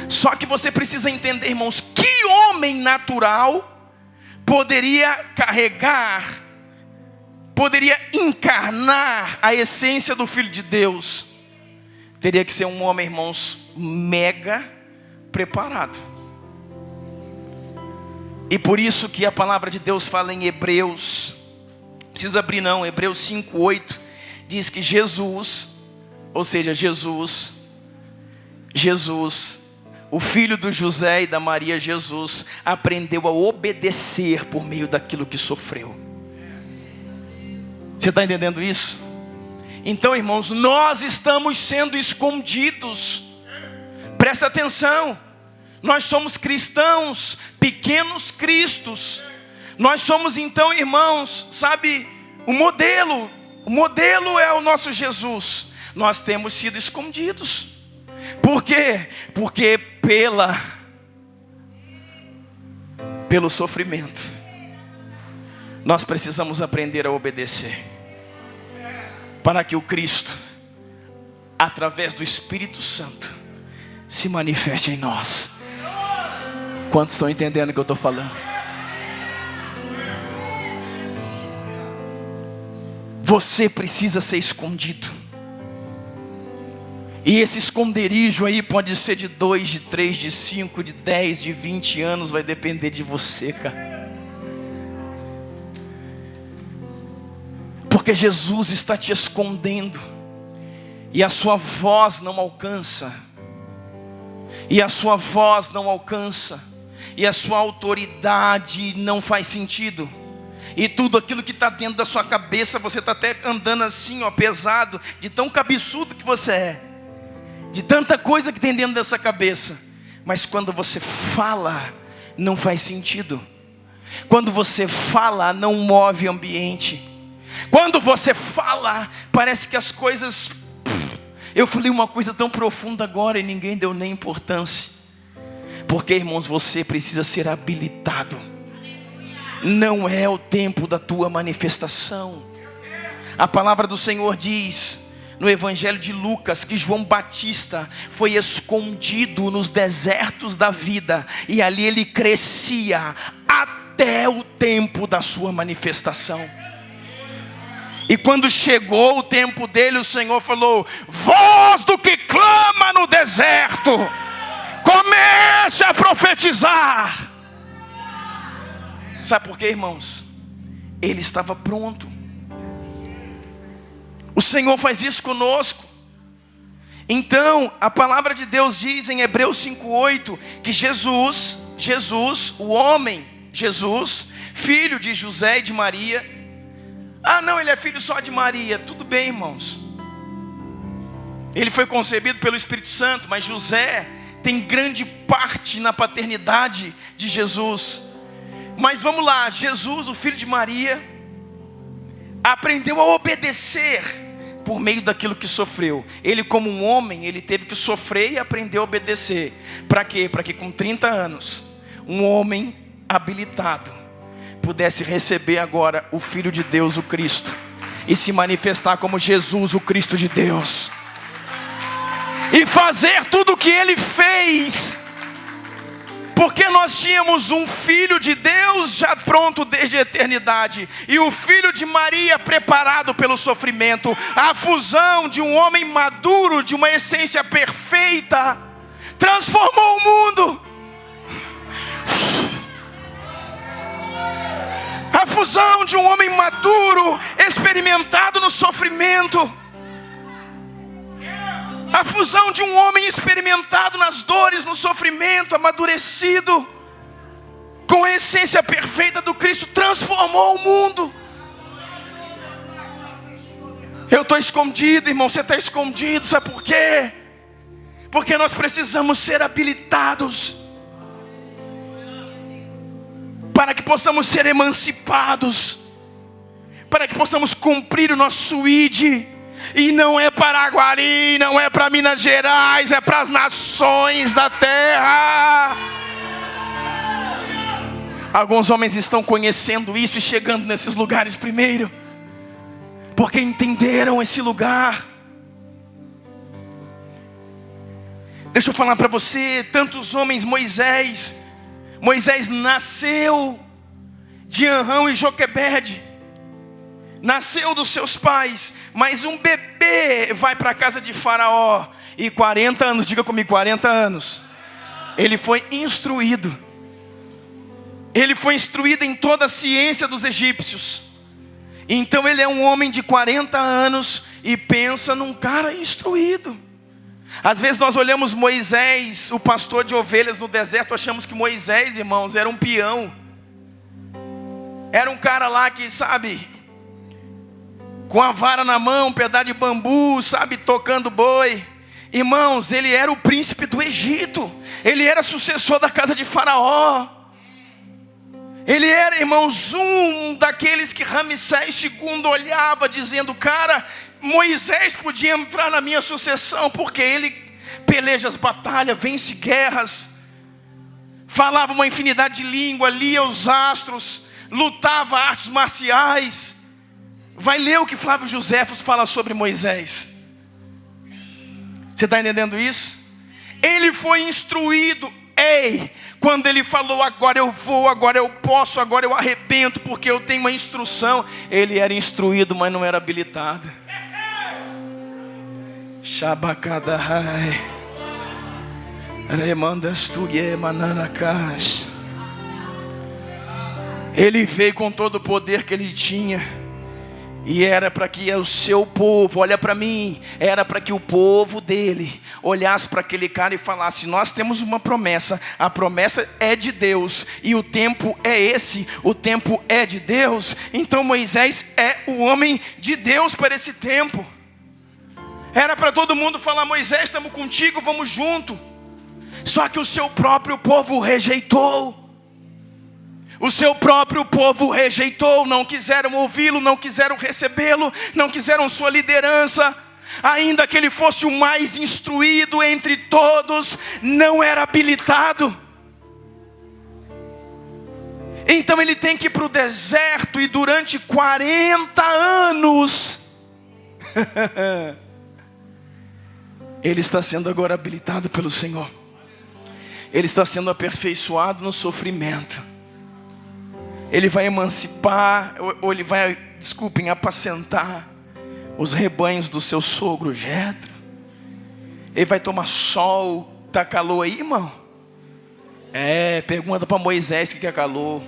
Só que você precisa entender, irmãos, que homem natural poderia carregar, poderia encarnar a essência do Filho de Deus? Teria que ser um homem, irmãos, mega preparado. E por isso que a palavra de Deus fala em Hebreus, precisa abrir não, Hebreus 5:8, diz que Jesus, ou seja, Jesus, o filho do José e da Maria, Jesus, aprendeu a obedecer por meio daquilo que sofreu. Você está entendendo isso? Então, irmãos, nós estamos sendo escondidos. Presta atenção. Nós somos cristãos, pequenos cristos. Nós somos então, irmãos, sabe, o modelo é o nosso Jesus. Nós temos sido escondidos. Por quê? Porque pelo sofrimento nós precisamos aprender a obedecer, para que o Cristo, através do Espírito Santo, se manifeste em nós. Quantos estão entendendo o que eu estou falando? Você precisa ser escondido. E esse esconderijo aí pode ser de 2, de 3, de 5, de 10, de 20 anos. Vai depender de você, cara. Porque Jesus está te escondendo. E a sua voz não alcança. E a sua voz não alcança. E a sua autoridade não faz sentido. E tudo aquilo que está dentro da sua cabeça, você está até andando assim, ó, pesado, de tão cabeçudo que você é. De tanta coisa que tem dentro dessa cabeça. Mas quando você fala, não faz sentido. Quando você fala, não move o ambiente. Quando você fala, parece que as coisas... Eu falei uma coisa tão profunda agora e ninguém deu nem importância. Porque, irmãos, você precisa ser habilitado. Não é o tempo da tua manifestação. A palavra do Senhor diz no Evangelho de Lucas que João Batista foi escondido nos desertos da vida, e ali ele crescia até até o tempo da sua manifestação. E quando chegou o tempo dele, o Senhor falou: voz do que clama no deserto, comece a profetizar. Sabe por quê, irmãos? Ele estava pronto. O Senhor faz isso conosco. Então, a palavra de Deus diz em Hebreus 5:8 que Jesus, o homem, Jesus, filho de José e de Maria. Ah, não, ele é filho só de Maria. Tudo bem, irmãos. Ele foi concebido pelo Espírito Santo, mas José tem grande parte na paternidade de Jesus. Mas vamos lá, Jesus, o filho de Maria, aprendeu a obedecer por meio daquilo que sofreu. Ele, como um homem, ele teve que sofrer e aprender a obedecer. Para quê? Para que com 30 anos, um homem habilitado pudesse receber agora o Filho de Deus, o Cristo, e se manifestar como Jesus, o Cristo de Deus, e fazer tudo o que ele fez. Porque nós tínhamos um Filho de Deus já pronto desde a eternidade, e o Filho de Maria preparado pelo sofrimento. A fusão de um homem maduro, de uma essência perfeita, transformou o mundo. A fusão de um homem maduro, experimentado no sofrimento. A fusão de um homem experimentado nas dores, no sofrimento, amadurecido, com a essência perfeita do Cristo, transformou o mundo. Eu estou escondido, irmão, você está escondido, sabe por quê? Porque nós precisamos ser habilitados, para que possamos ser emancipados, para que possamos cumprir o nosso ID. E não é para Aguari, não é para Minas Gerais, é para as nações da terra. Alguns homens estão conhecendo isso e chegando nesses lugares primeiro, porque entenderam esse lugar. Deixa eu falar para você, tantos homens, Moisés nasceu de Anrão e Joquebede, nasceu dos seus pais, mas um bebê vai para a casa de Faraó, e 40 anos, diga comigo, 40 anos, ele foi instruído em toda a ciência dos egípcios. Então ele é um homem de 40 anos, e pensa num cara instruído. Às vezes nós olhamos Moisés, o pastor de ovelhas no deserto, achamos que Moisés, irmãos, era um peão, era um cara lá que, sabe, com a vara na mão, um pedaço de bambu, sabe, tocando boi. Irmãos, ele era o príncipe do Egito, ele era sucessor da casa de Faraó. Ele era, irmãos, um daqueles que Ramsés II olhava, dizendo: cara, Moisés podia entrar na minha sucessão, porque ele peleja as batalhas, vence guerras, falava uma infinidade de línguas, lia os astros, lutava artes marciais. Vai ler o que Flávio Joséfos fala sobre Moisés. Você está entendendo isso? Ele foi instruído. Quando ele falou: agora eu vou, agora eu posso, agora eu arrebento, porque eu tenho uma instrução. Ele era instruído, mas não era habilitado. Shabakadahai Remandastuye Mananakash. Ele veio com todo o poder que ele tinha, e era para que o seu povo, olha para mim, era para que o povo dele olhasse para aquele cara e falasse: nós temos uma promessa, a promessa é de Deus, e o tempo é esse, o tempo é de Deus. Então Moisés é o homem de Deus para esse tempo. Era para todo mundo falar: Moisés, estamos contigo, vamos junto. Só que o seu próprio povo rejeitou. O seu próprio povo rejeitou, não quiseram ouvi-lo, não quiseram recebê-lo, não quiseram sua liderança. Ainda que ele fosse o mais instruído entre todos, não era habilitado. Então ele tem que ir para o deserto, e durante 40 anos ele está sendo agora habilitado pelo Senhor. Ele está sendo aperfeiçoado no sofrimento. Ele vai emancipar, ou ele vai, apacentar os rebanhos do seu sogro Jetro. Ele vai tomar sol. Tá calor aí, irmão? Pergunta para Moisés o que é calor.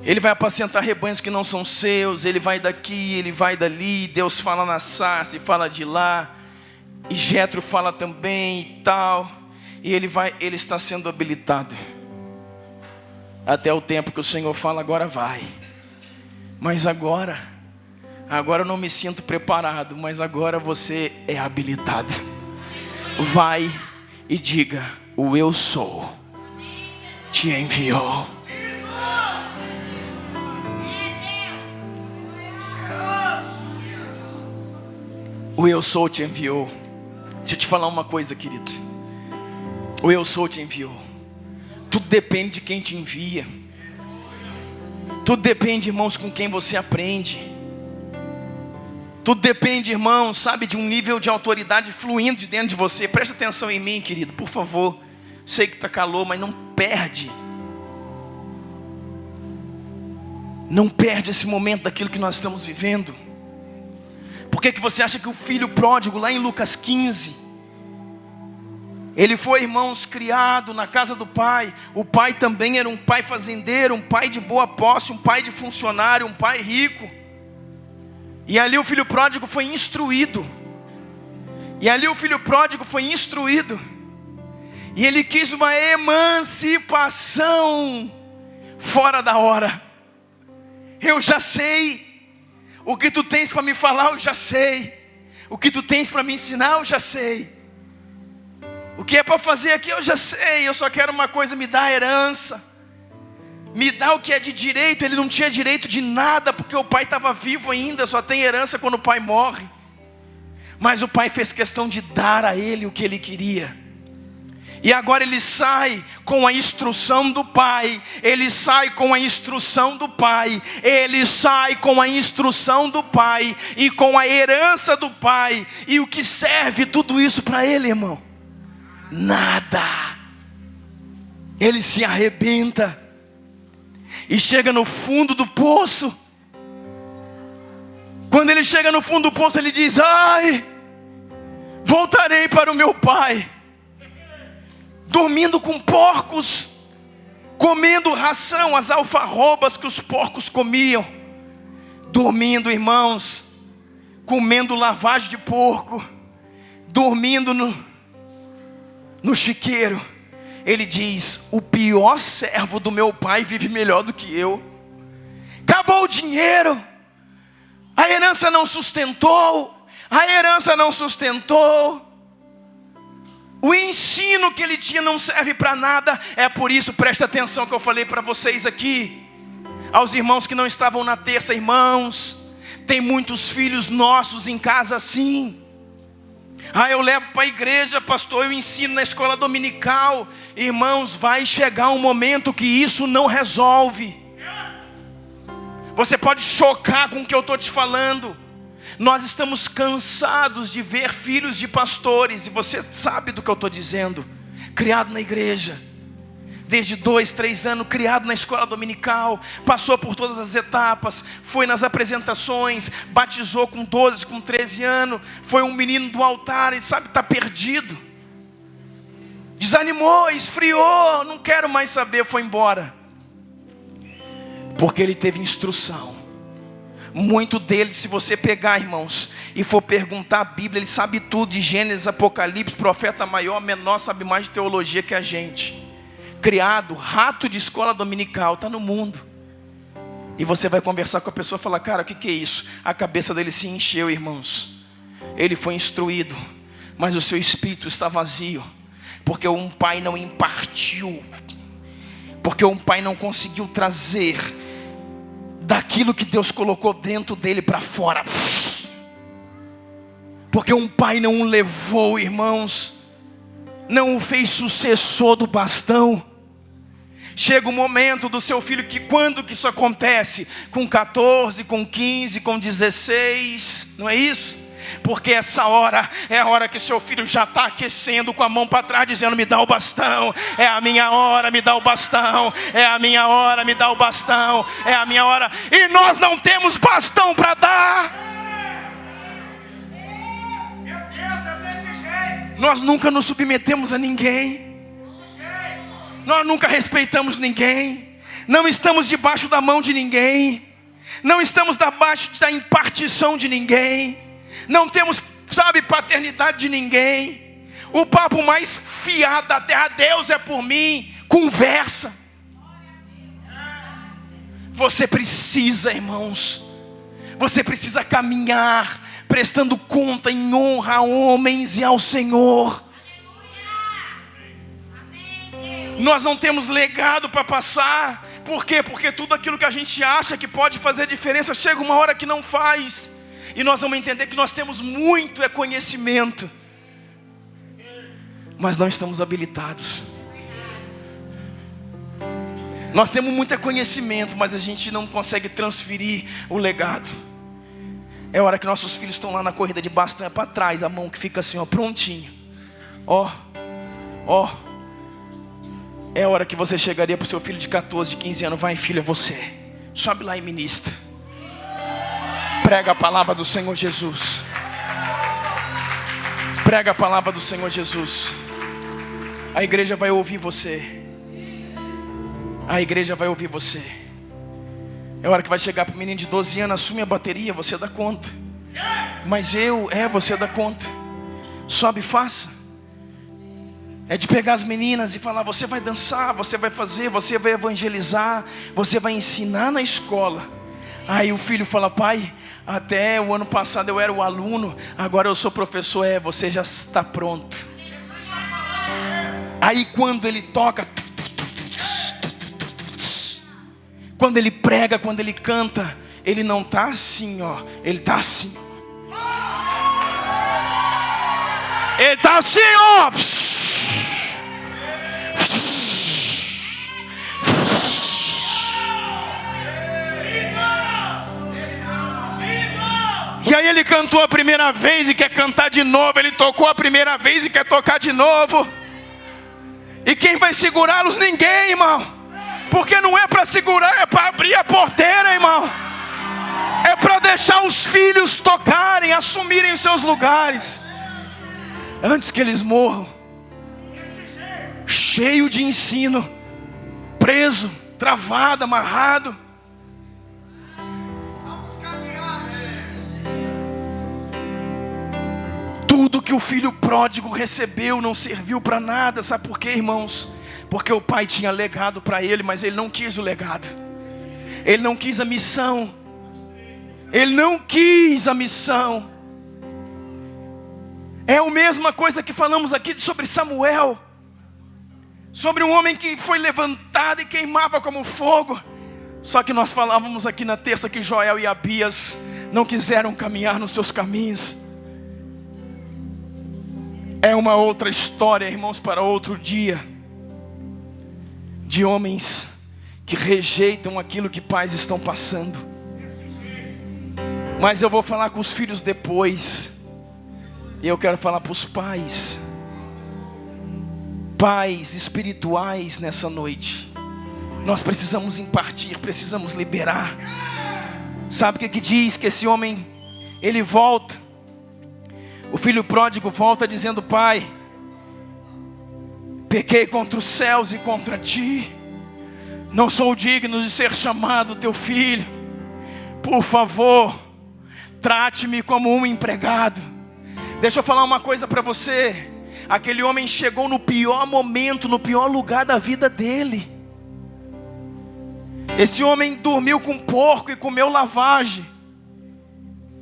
Ele vai apacentar rebanhos que não são seus. Ele vai daqui, ele vai dali. Deus fala na sarça e fala de lá. E Jetro fala também e tal. E ele está sendo habilitado. Até o tempo que o Senhor fala, agora vai. Mas agora eu não me sinto preparado. Mas agora você é habilitado. Vai e diga: o eu sou te enviou. O eu sou te enviou. Deixa eu te falar uma coisa, querido. O eu sou te enviou. Tudo depende de quem te envia. Tudo depende, irmãos, com quem você aprende. Tudo depende, irmãos, sabe, de um nível de autoridade fluindo de dentro de você. Presta atenção em mim, querido, por favor. Sei que está calor, mas não perde. Não perde esse momento daquilo que nós estamos vivendo. Por que você acha que o filho pródigo, lá em Lucas 15... ele foi, irmãos, criado na casa do pai. O pai também era um pai fazendeiro, um pai de boa posse, um pai de funcionário, um pai rico. E ali o filho pródigo foi instruído. E ele quis uma emancipação fora da hora. Eu já sei. O que tu tens para me falar, eu já sei. O que tu tens para me ensinar, eu já sei. O que é para fazer aqui, eu já sei. Eu só quero uma coisa: me dá a herança. Me dá o que é de direito. Ele não tinha direito de nada, porque o pai estava vivo ainda. Só tem herança quando o pai morre. Mas o pai fez questão de dar a ele o que ele queria. E agora ele sai com a instrução do pai. Ele sai com a instrução do pai. Ele sai com a instrução do pai. E com a herança do pai. E o que serve tudo isso para ele, irmão? Nada. Ele se arrebenta. E chega no fundo do poço. Quando ele chega no fundo do poço, ele diz: ai, voltarei para o meu pai. Dormindo com porcos, comendo ração, as alfarrobas que os porcos comiam. Dormindo, irmãos, comendo lavagem de porco. Dormindo no chiqueiro. Ele diz: o pior servo do meu pai vive melhor do que eu. Acabou o dinheiro. A herança não sustentou. O ensino que ele tinha não serve para nada. É por isso, presta atenção que eu falei para vocês aqui. Aos irmãos que não estavam na terça: irmãos, tem muitos filhos nossos em casa assim. Eu levo para a igreja, pastor, eu ensino na escola dominical. Irmãos, vai chegar um momento que isso não resolve. Você pode chocar com o que eu estou te falando. Nós estamos cansados de ver filhos de pastores, e você sabe do que eu estou dizendo, criado na igreja, desde 2, 3 anos, criado na escola dominical, passou por todas as etapas, foi nas apresentações, batizou com 12, com 13 anos, foi um menino do altar, e sabe, está perdido, desanimou, esfriou, não quero mais saber, foi embora, porque ele teve instrução. Muito deles, se você pegar, irmãos, e for perguntar a Bíblia, ele sabe tudo, de Gênesis, Apocalipse, profeta maior, menor, sabe mais de teologia que a gente. Criado, rato de escola dominical, está no mundo. E você vai conversar com a pessoa e falar: cara, o que é isso? A cabeça dele se encheu, irmãos. Ele foi instruído, mas o seu espírito está vazio, porque um pai não impartiu, porque um pai não conseguiu trazer daquilo que Deus colocou dentro dele para fora. Porque um pai não o levou, irmãos, não o fez sucessor do bastão. Chega o momento do seu filho que, quando que isso acontece? Com 14, com 15, com 16, não é isso? porque essa hora é a hora que seu filho já está aquecendo com a mão para trás, dizendo: me dá o bastão, é a minha hora, me dá o bastão, é a minha hora, me dá o bastão, é a minha hora. E nós não temos bastão para dar. Meu Deus, é desse jeito. Nós nunca nos submetemos a ninguém, nós nunca respeitamos ninguém, não estamos debaixo da mão de ninguém, não estamos debaixo da impartição de ninguém, não temos, paternidade de ninguém. O papo mais fiado da terra: Deus é por mim. Conversa. Você precisa, irmãos, você precisa caminhar prestando conta em honra a homens e ao Senhor. Nós não temos legado para passar. Por quê? Porque tudo aquilo que a gente acha que pode fazer diferença, chega uma hora que não faz. E nós vamos entender que nós temos muito conhecimento, mas não estamos habilitados. Nós temos muito conhecimento, mas a gente não consegue transferir o legado. É a hora que nossos filhos estão lá na corrida de bastão, é para trás, a mão que fica assim, prontinha. É a hora que você chegaria para o seu filho de 14, de 15 anos: vai, filho, é você. Sobe lá e ministra. Prega a palavra do Senhor Jesus. Prega a palavra do Senhor Jesus. A igreja vai ouvir você. A igreja vai ouvir você. É a hora que vai chegar para o menino de 12 anos: assume a bateria, você dá conta. Mas você dá conta. Sobe e faça. É de pegar as meninas e falar: você vai dançar, você vai fazer, você vai evangelizar, você vai ensinar na escola. Aí o filho fala: pai, até o ano passado eu era o aluno, agora eu sou professor. Você já está pronto. Aí quando ele toca, quando ele prega, quando ele canta, ele não está assim, ele está assim. Ele está assim, E aí ele cantou a primeira vez e quer cantar de novo. Ele tocou a primeira vez e quer tocar de novo. E quem vai segurá-los? Ninguém, irmão. Porque não é para segurar, é para abrir a porteira, irmão. É para deixar os filhos tocarem, assumirem os seus lugares, antes que eles morram cheio de ensino, preso, travado, amarrado. Tudo que o filho pródigo recebeu não serviu para nada. Sabe por quê, irmãos? Porque o pai tinha legado para ele, mas ele não quis o legado. Ele não quis a missão. Ele não quis a missão. É a mesma coisa que falamos aqui sobre Samuel, sobre um homem que foi levantado e queimava como fogo. Só que nós falávamos aqui na terça que Joel e Abias não quiseram caminhar nos seus caminhos. É uma outra história, irmãos, para outro dia, de homens que rejeitam aquilo que pais estão passando. Mas eu vou falar com os filhos depois. E eu quero falar para os pais. Pais espirituais nessa noite. Nós precisamos impartir, precisamos liberar. Sabe o que diz? Que esse homem, ele volta. O filho pródigo volta dizendo: pai, pequei contra os céus e contra ti. Não sou digno de ser chamado teu filho. Por favor, trate-me como um empregado. Deixa eu falar uma coisa para você. Aquele homem chegou no pior momento, no pior lugar da vida dele. Esse homem dormiu com porco e comeu lavagem.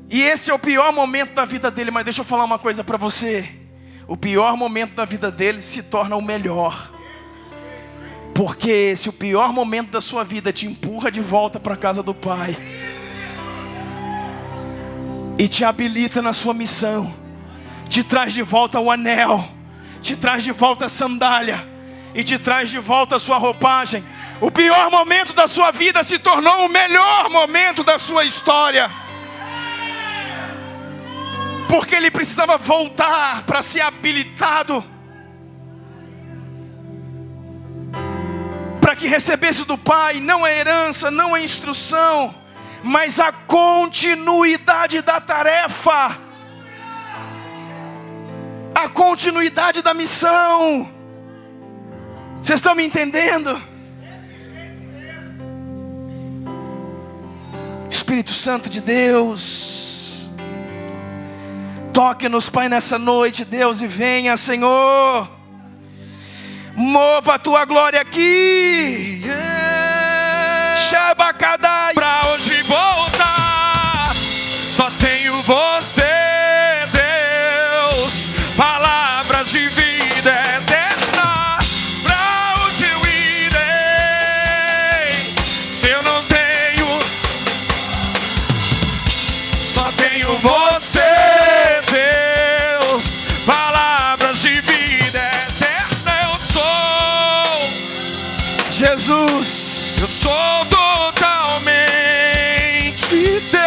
E esse é o pior momento da vida dele. Mas deixa eu falar uma coisa para você. O pior momento da vida dele se torna o melhor. Porque se o pior momento da sua vida te empurra de volta para a casa do Pai e te habilita na sua missão, te traz de volta o anel, te traz de volta a sandália e te traz de volta a sua roupagem, o pior momento da sua vida se tornou o melhor momento da sua história. porque ele precisava voltar para ser habilitado, para que recebesse do Pai não a herança, não a instrução, mas a continuidade da tarefa, a continuidade da missão. Vocês estão me entendendo? Espírito Santo de Deus, toque-nos, Pai, nessa noite, Deus, e venha, Senhor, mova a tua glória aqui. Shabakadai. Pra onde voltar, só tenho você, Deus. Palavras de vida eterna. Pra onde eu irei, se eu não tenho? Só tenho você, Deus. Palavras de vida eterna. Eu sou Jesus, eu sou totalmente teu.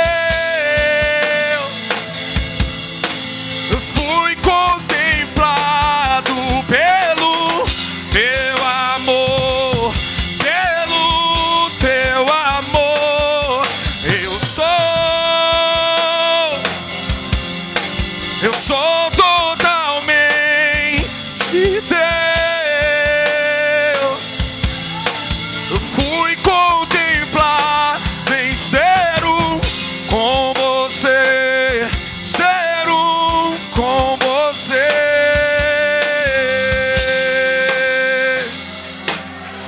Eu fui contemplado pelo teu amor, pelo teu amor. Eu sou totalmente teu. Eu fui contemplar, vencer com você, ser com você.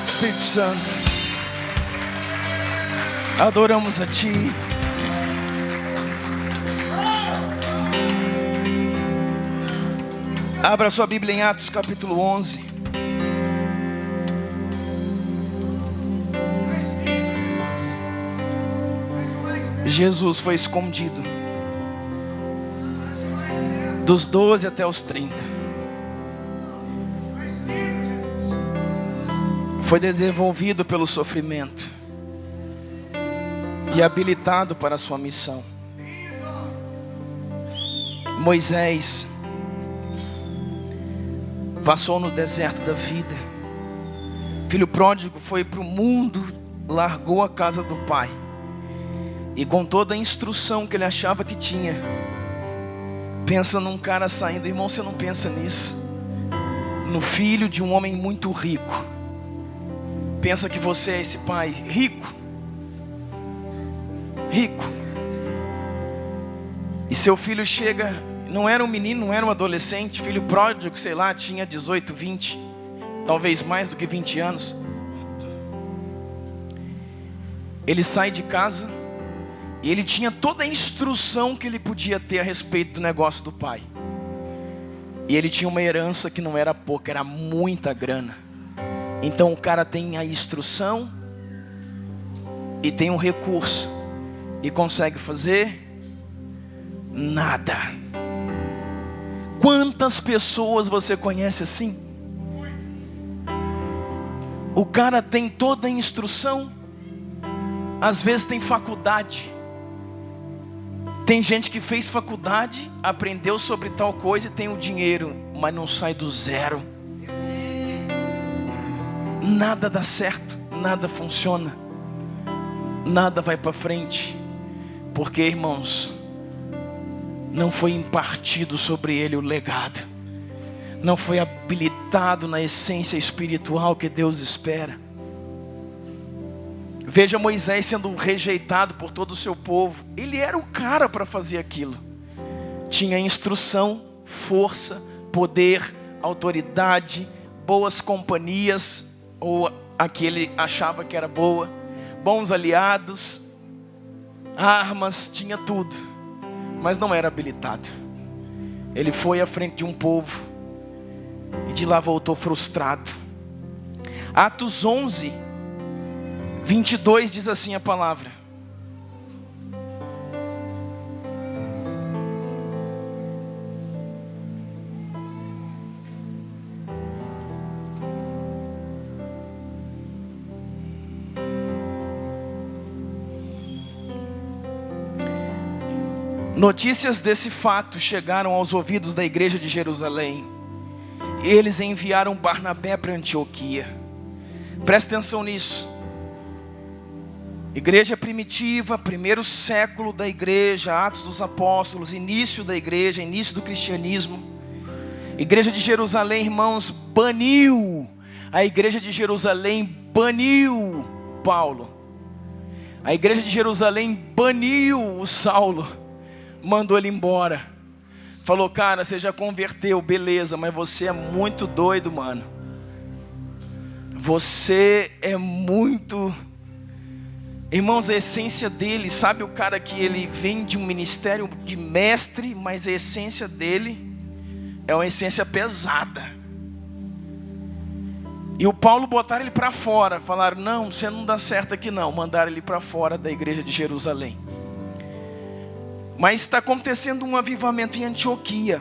Espírito Santo, adoramos a Ti. Abra sua Bíblia em Atos capítulo 11. Jesus foi escondido dos 12 até os 30. Foi desenvolvido pelo sofrimento e habilitado para a sua missão. Moisés passou no deserto da vida. Filho pródigo foi para o mundo, largou a casa do pai. E com toda a instrução que ele achava que tinha, pensa num cara saindo. Irmão, você não pensa nisso? No filho de um homem muito rico. Pensa que você é esse pai rico. Rico. E seu filho chega, não era um menino, não era um adolescente, filho pródigo, sei lá, tinha 18, 20, talvez mais do que 20 anos. Ele sai de casa e ele tinha toda a instrução que ele podia ter a respeito do negócio do pai. E ele tinha uma herança que não era pouca, era muita grana. Então o cara tem a instrução e tem um recurso e consegue fazer nada. Quantas pessoas você conhece assim? O cara tem toda a instrução, às vezes tem faculdade. Tem gente que fez faculdade, aprendeu sobre tal coisa e tem o dinheiro, mas não sai do zero. Nada dá certo, nada funciona, nada vai para frente, porque, irmãos, não foi impartido sobre ele o legado, não foi habilitado na essência espiritual que Deus espera. Veja Moisés sendo rejeitado por todo o seu povo. Ele era o cara para fazer aquilo. Tinha instrução, força, poder, autoridade, boas companhias, ou a que ele achava que era boa, bons aliados, armas, tinha tudo, mas não era habilitado. Ele foi à frente de um povo e de lá voltou frustrado. Atos 11, 22 diz assim a palavra: Notícias desse fato chegaram aos ouvidos da igreja de Jerusalém. Eles enviaram Barnabé para Antioquia. Presta atenção nisso. Igreja primitiva, primeiro século da igreja, Atos dos Apóstolos, início da igreja, início do cristianismo. Igreja de Jerusalém, irmãos, baniu. A igreja de Jerusalém baniu Paulo. A igreja de Jerusalém baniu o Saulo. Mandou ele embora. Falou, cara, você já converteu, beleza, mas você é muito doido, mano. Você é muito... Irmãos, a essência dele, sabe o cara que ele vem de um ministério de mestre, mas a essência dele é uma essência pesada. E o Paulo botaram ele para fora, falaram, não, você não dá certo aqui não, mandaram ele para fora da igreja de Jerusalém. Mas está acontecendo um avivamento em Antioquia.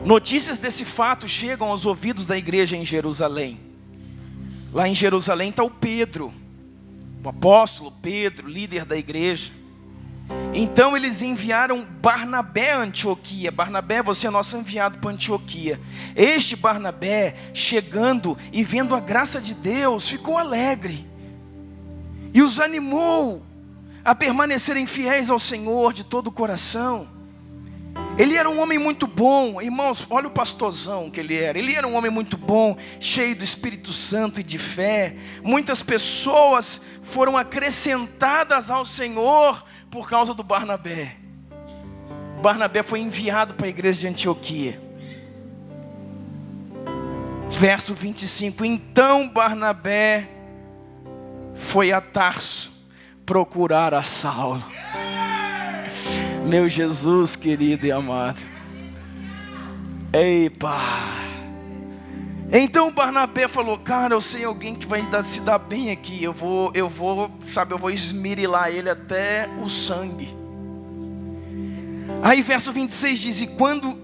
Notícias desse fato chegam aos ouvidos da igreja em Jerusalém. Lá em Jerusalém está o Pedro, o apóstolo Pedro, líder da igreja. Então eles enviaram Barnabé a Antioquia. Barnabé, você é nosso enviado para Antioquia. Este Barnabé, chegando e vendo a graça de Deus, ficou alegre. E os animou a permanecerem fiéis ao Senhor de todo o coração. Ele era um homem muito bom. Irmãos, olha o pastorzão que ele era. Ele era um homem muito bom, cheio do Espírito Santo e de fé. Muitas pessoas foram acrescentadas ao Senhor por causa do Barnabé. Barnabé foi enviado para a igreja de Antioquia. Verso 25. Então Barnabé foi a Tarso procurar a Saulo. Meu Jesus querido e amado. Epa. Então Barnabé falou, cara, eu sei alguém que vai se dar bem aqui. Eu vou esmirilar ele até o sangue. Aí verso 26 diz, e quando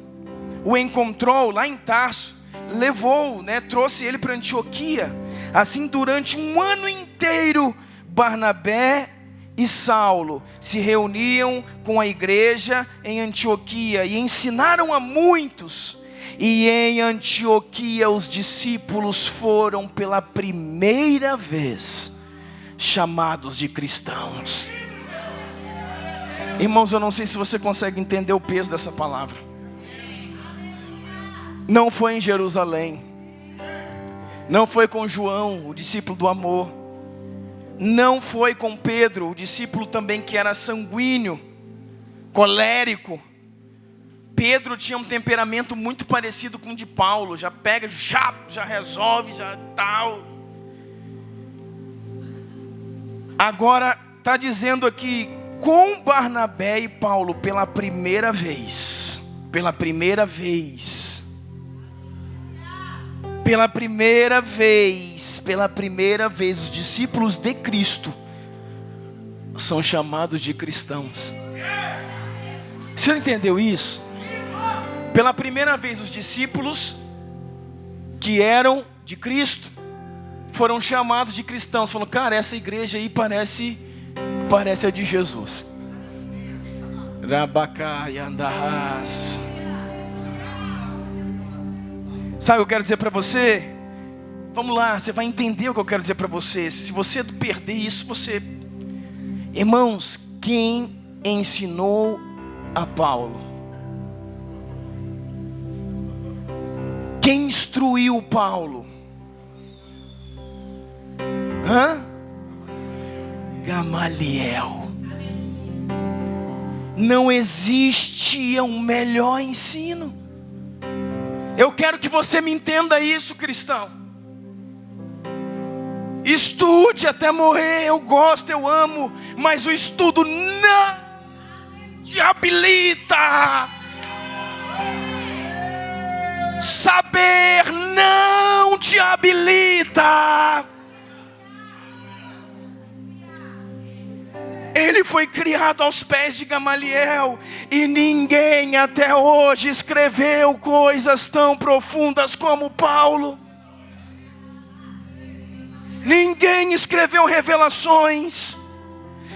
o encontrou lá em Tarso, levou, trouxe ele para Antioquia. Assim durante um ano inteiro, Barnabé e Saulo se reuniam com a igreja em Antioquia e ensinaram a muitos. E em Antioquia os discípulos foram pela primeira vez chamados de cristãos. Irmãos, eu não sei se você consegue entender o peso dessa palavra. Não foi em Jerusalém. Não foi com João, o discípulo do amor. Não foi com Pedro, o discípulo também que era sanguíneo, colérico. Pedro tinha um temperamento muito parecido com o de Paulo. Já pega, já resolve, já tal. Agora está dizendo aqui, com Barnabé e Paulo pela primeira vez. Pela primeira vez, os discípulos de Cristo são chamados de cristãos. Você entendeu isso? Pela primeira vez os discípulos que eram de Cristo foram chamados de cristãos. Falaram, cara, essa igreja aí parece a de Jesus. Rabacaiandarras. Sabe o que eu quero dizer para você? Vamos lá, você vai entender o que eu quero dizer para você. Se você perder isso, você... Irmãos, quem ensinou a Paulo? Quem instruiu Paulo? Gamaliel. Não existia um melhor ensino. Eu quero que você me entenda isso, cristão. Estude até morrer, eu gosto, eu amo, mas o estudo não te habilita. Saber não te habilita. Ele foi criado aos pés de Gamaliel, e ninguém até hoje escreveu coisas tão profundas como Paulo. Ninguém escreveu revelações.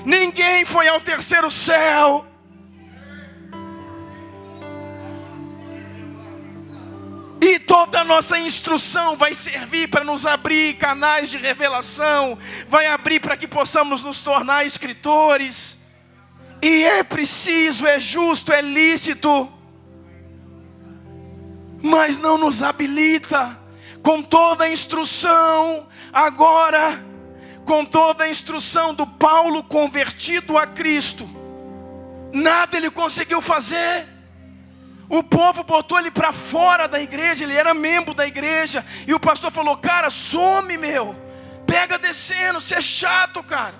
Ninguém foi ao terceiro céu. Toda a nossa instrução vai servir para nos abrir canais de revelação, vai abrir para que possamos nos tornar escritores. E é preciso, é justo, é lícito, mas não nos habilita. Com toda a instrução, agora, com toda a instrução do Paulo convertido a Cristo, nada ele conseguiu fazer. O povo botou ele para fora da igreja, ele era membro da igreja, e o pastor falou: cara, some, meu, pega descendo, você é chato, cara,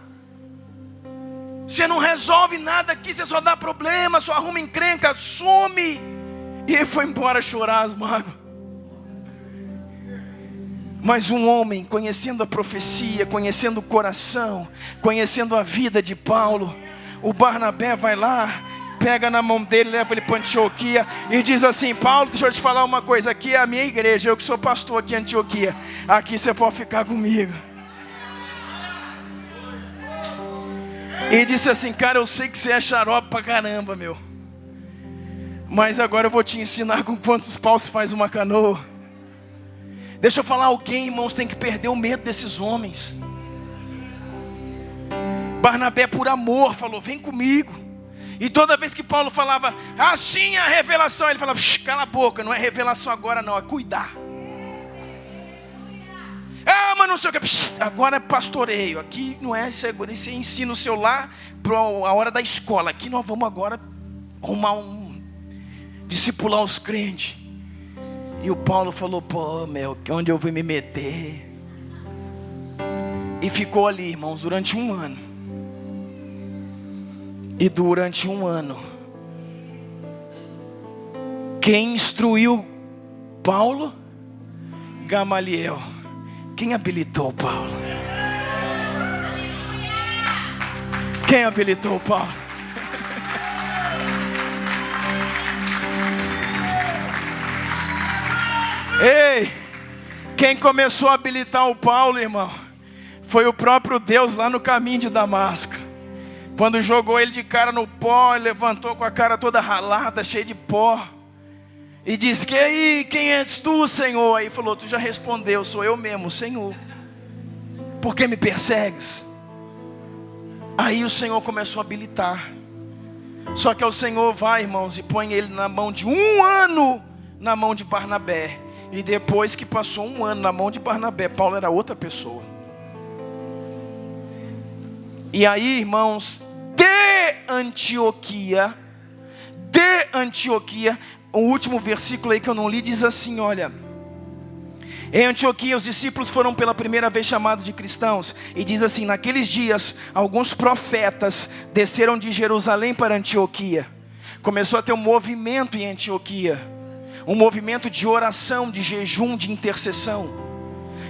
você não resolve nada aqui, você só dá problema, só arruma encrenca, some. E ele foi embora chorar as mágoas. Mas um homem, conhecendo a profecia, conhecendo o coração, conhecendo a vida de Paulo, o Barnabé vai lá, pega na mão dele, leva ele para Antioquia e diz assim: Paulo, deixa eu te falar uma coisa, aqui é a minha igreja, eu que sou pastor aqui em Antioquia, aqui você pode ficar comigo. E disse assim: cara, eu sei que você é xarope pra caramba, meu, mas agora eu vou te ensinar com quantos paus se faz uma canoa. Deixa eu falar, alguém, irmãos, tem que perder o medo desses homens. Barnabé, por amor, falou: vem comigo. E toda vez que Paulo falava assim a revelação, ele falava: cala a boca, não é revelação agora não, é cuidar. Ah, mas não sei o que, agora é pastoreio. Aqui não é seguro, você ensina o seu lar para a hora da escola. Aqui nós vamos agora arrumar discipular os crentes. E o Paulo falou: pô, meu, onde eu vou me meter? E ficou ali, irmãos, durante 1 ano. E durante 1 ano, quem instruiu Paulo? Gamaliel. Quem habilitou Paulo? Quem habilitou Paulo? Ei, quem começou a habilitar o Paulo, irmão, foi o próprio Deus lá no caminho de Damasco. Quando jogou ele de cara no pó, ele levantou com a cara toda ralada, cheia de pó, e disse: que aí, quem és tu, Senhor? Aí falou: tu já respondeu, sou eu mesmo, Senhor. Por que me persegues? Aí o Senhor começou a habilitar. Só que o Senhor vai, irmãos, e põe ele na mão de 1 ano, na mão de Barnabé. E depois que passou 1 ano na mão de Barnabé, Paulo era outra pessoa. E aí, irmãos, de Antioquia, o último versículo aí que eu não li diz assim, olha: em Antioquia os discípulos foram pela primeira vez chamados de cristãos. E diz assim: naqueles dias alguns profetas desceram de Jerusalém para Antioquia. Começou a ter um movimento em Antioquia, um movimento de oração, de jejum, de intercessão.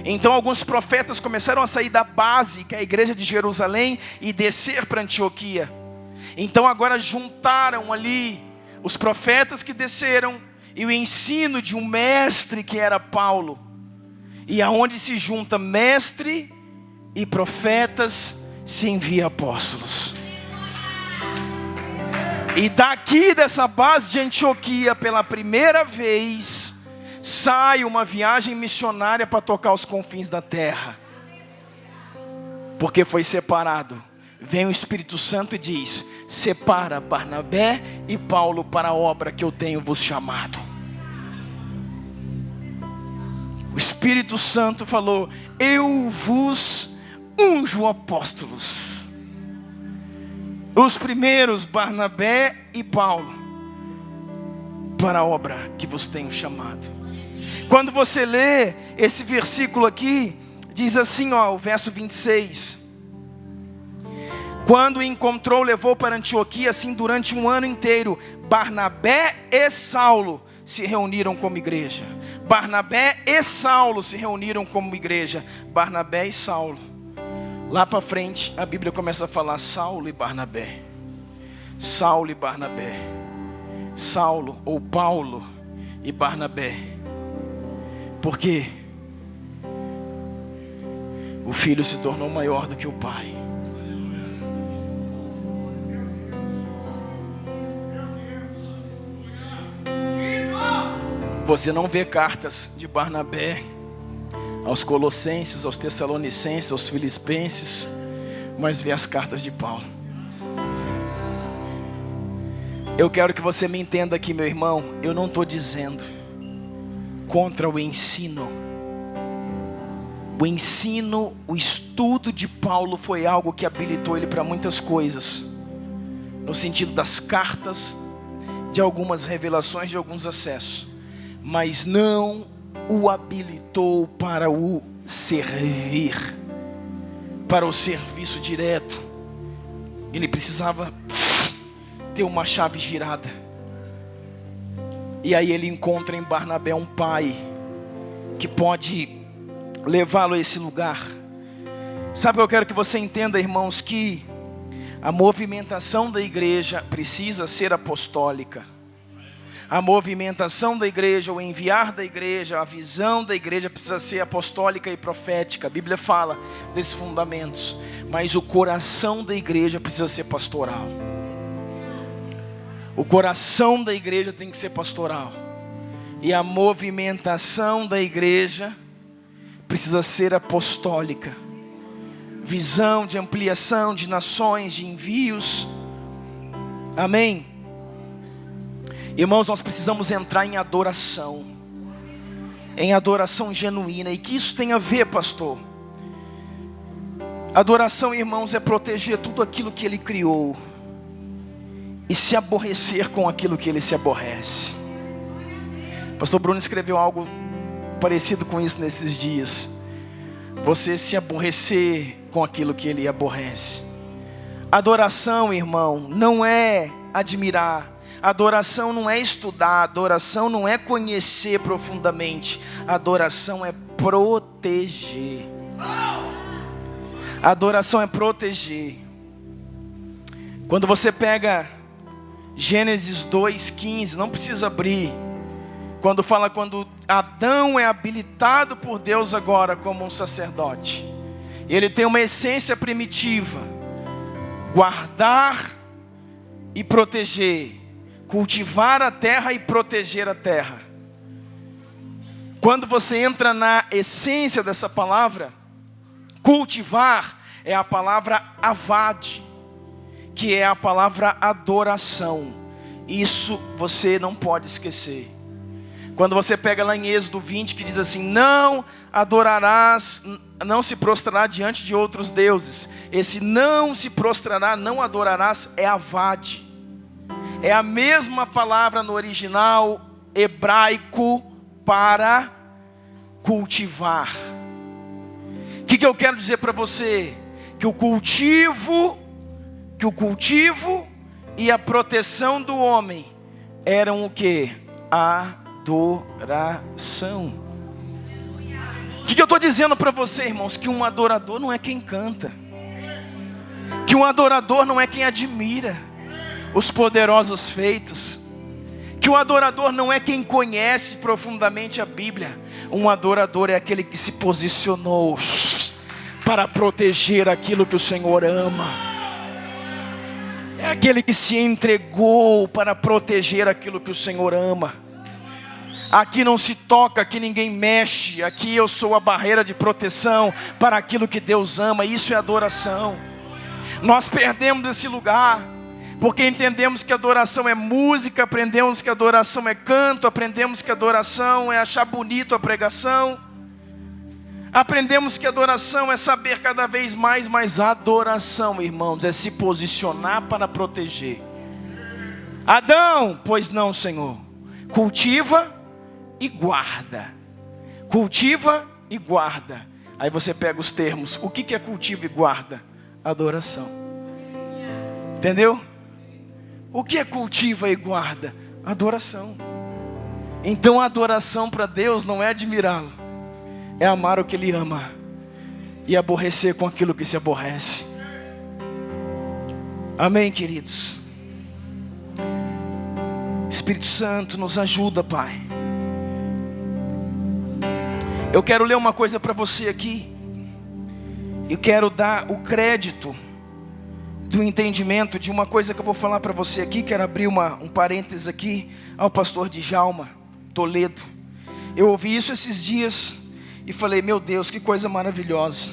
Então alguns profetas começaram a sair da base, que é a igreja de Jerusalém, e descer para Antioquia. Então agora juntaram ali os profetas que desceram e o ensino de um mestre que era Paulo. E aonde se junta mestre e profetas, se envia apóstolos. E daqui dessa base de Antioquia, pela primeira vez, sai uma viagem missionária para tocar os confins da terra. Porque foi separado. Vem o Espírito Santo e diz: separa Barnabé e Paulo para a obra que eu tenho vos chamado. O Espírito Santo falou: eu vos unjo apóstolos. Os primeiros, Barnabé e Paulo, para a obra que vos tenho chamado. Quando você lê esse versículo aqui, diz assim, ó, o verso 26. Quando o encontrou, levou para Antioquia, assim durante 1 ano inteiro. Barnabé e Saulo se reuniram como igreja. Barnabé e Saulo se reuniram como igreja. Barnabé e Saulo. Lá para frente, a Bíblia começa a falar Saulo e Barnabé. Saulo e Barnabé. Saulo ou Paulo e Barnabé. Porque o filho se tornou maior do que o pai. Você não vê cartas de Barnabé aos Colossenses, aos Tessalonicenses, aos Filipenses, mas vê as cartas de Paulo. Eu quero que você me entenda aqui, meu irmão. Eu não estou dizendo contra o ensino. O ensino, o estudo de Paulo foi algo que habilitou ele para muitas coisas, no sentido das cartas, de algumas revelações, de alguns acessos, mas não o habilitou para o servir, para o serviço direto. Ele precisava ter uma chave girada. E aí ele encontra em Barnabé um pai que pode levá-lo a esse lugar. Sabe o que eu quero que você entenda, irmãos? Que a movimentação da igreja precisa ser apostólica. A movimentação da igreja, o enviar da igreja, a visão da igreja precisa ser apostólica e profética. A Bíblia fala desses fundamentos. Mas o coração da igreja precisa ser pastoral. O coração da igreja tem que ser pastoral. E a movimentação da igreja precisa ser apostólica. Visão de ampliação de nações, de envios. Amém? Irmãos, nós precisamos entrar em adoração. Em adoração genuína. E que isso tem a ver, pastor? Adoração, irmãos, é proteger tudo aquilo que Ele criou e se aborrecer com aquilo que Ele se aborrece. Pastor Bruno escreveu algo parecido com isso nesses dias. Você se aborrecer com aquilo que Ele aborrece. Adoração, irmão, não é admirar. Adoração não é estudar. Adoração não é conhecer profundamente. Adoração é proteger. Adoração é proteger. Quando você pega Gênesis 2:15, não precisa abrir. Quando Adão é habilitado por Deus agora como um sacerdote. Ele tem uma essência primitiva. Guardar e proteger. Cultivar a terra e proteger a terra. Quando você entra na essência dessa palavra, cultivar é a palavra avad, que é a palavra adoração. Isso você não pode esquecer. Quando você pega lá em Êxodo 20, que diz assim: não adorarás, não se prostrará diante de outros deuses. Esse não se prostrará, não adorarás, é avad. É a mesma palavra no original hebraico para cultivar. O que eu quero dizer para você? Que o cultivo e a proteção do homem eram o que? Adoração. O que eu estou dizendo para você, irmãos? Que um adorador não é quem canta. Que um adorador não é quem admira os poderosos feitos. Que o adorador não é quem conhece profundamente a Bíblia. Um adorador é aquele que se posicionou para proteger aquilo que o Senhor ama. É aquele que se entregou para proteger aquilo que o Senhor ama. Aqui não se toca, aqui ninguém mexe. Aqui eu sou a barreira de proteção para aquilo que Deus ama. Isso é adoração. Nós perdemos esse lugar porque entendemos que adoração é música, aprendemos que adoração é canto, aprendemos que adoração é achar bonito a pregação, aprendemos que adoração é saber cada vez mais, mas adoração, irmãos, é se posicionar para proteger. Adão, pois não, Senhor, cultiva e guarda. Cultiva e guarda. Aí você pega os termos. O que é cultiva e guarda? Adoração. Entendeu? O que é cultiva e guarda? Adoração. Então a adoração para Deus não é admirá-lo, é amar o que Ele ama e aborrecer com aquilo que se aborrece. Amém, queridos? Espírito Santo, nos ajuda, Pai. Eu quero ler uma coisa para você aqui. Eu quero dar o crédito do entendimento de uma coisa que eu vou falar para você aqui. Quero abrir um parênteses aqui ao pastor Djalma Toledo. Eu ouvi isso esses dias e falei, meu Deus, que coisa maravilhosa.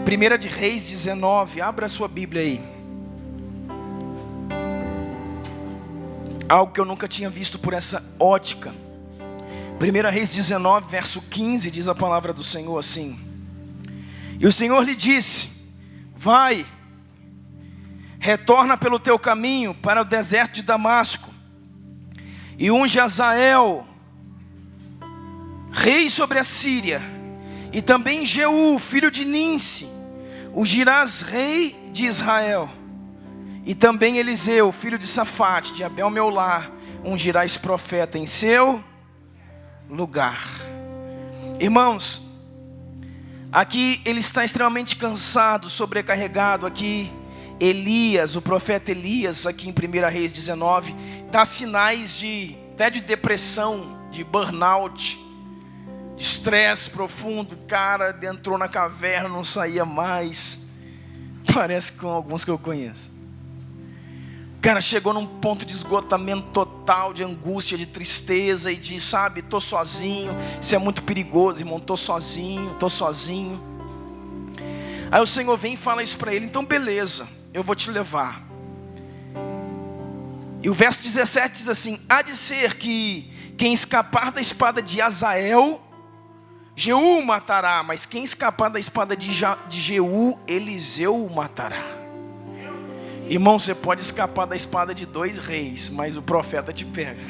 1 de Reis 19, abra a sua Bíblia aí. Algo que eu nunca tinha visto por essa ótica. 1 Reis 19, verso 15, diz a palavra do Senhor assim: e o Senhor lhe disse: vai, retorna pelo teu caminho para o deserto de Damasco, e unge Azael, rei sobre a Síria, e também Jeú, filho de Ninsi, ungirás rei de Israel. E também Eliseu, filho de Safate, de Abel-Meolá, ungirás profeta em seu lugar. Irmãos, aqui ele está extremamente cansado, sobrecarregado. Aqui Elias, o profeta Elias, aqui em 1 Reis 19, dá sinais até de depressão, de burnout, de estresse profundo. O cara entrou na caverna, não saía mais. Parece com alguns que eu conheço. O cara chegou num ponto de esgotamento total, de angústia, de tristeza e de, sabe, tô sozinho. Isso é muito perigoso, irmão, tô sozinho. Aí o Senhor vem e fala isso para ele: então beleza, eu vou te levar. E o verso 17 diz assim: há de ser que quem escapar da espada de Azael, Jeú o matará, mas quem escapar da espada de Jeú, Eliseu o matará. Irmão, você pode escapar da espada de 2 reis, mas o profeta te pega.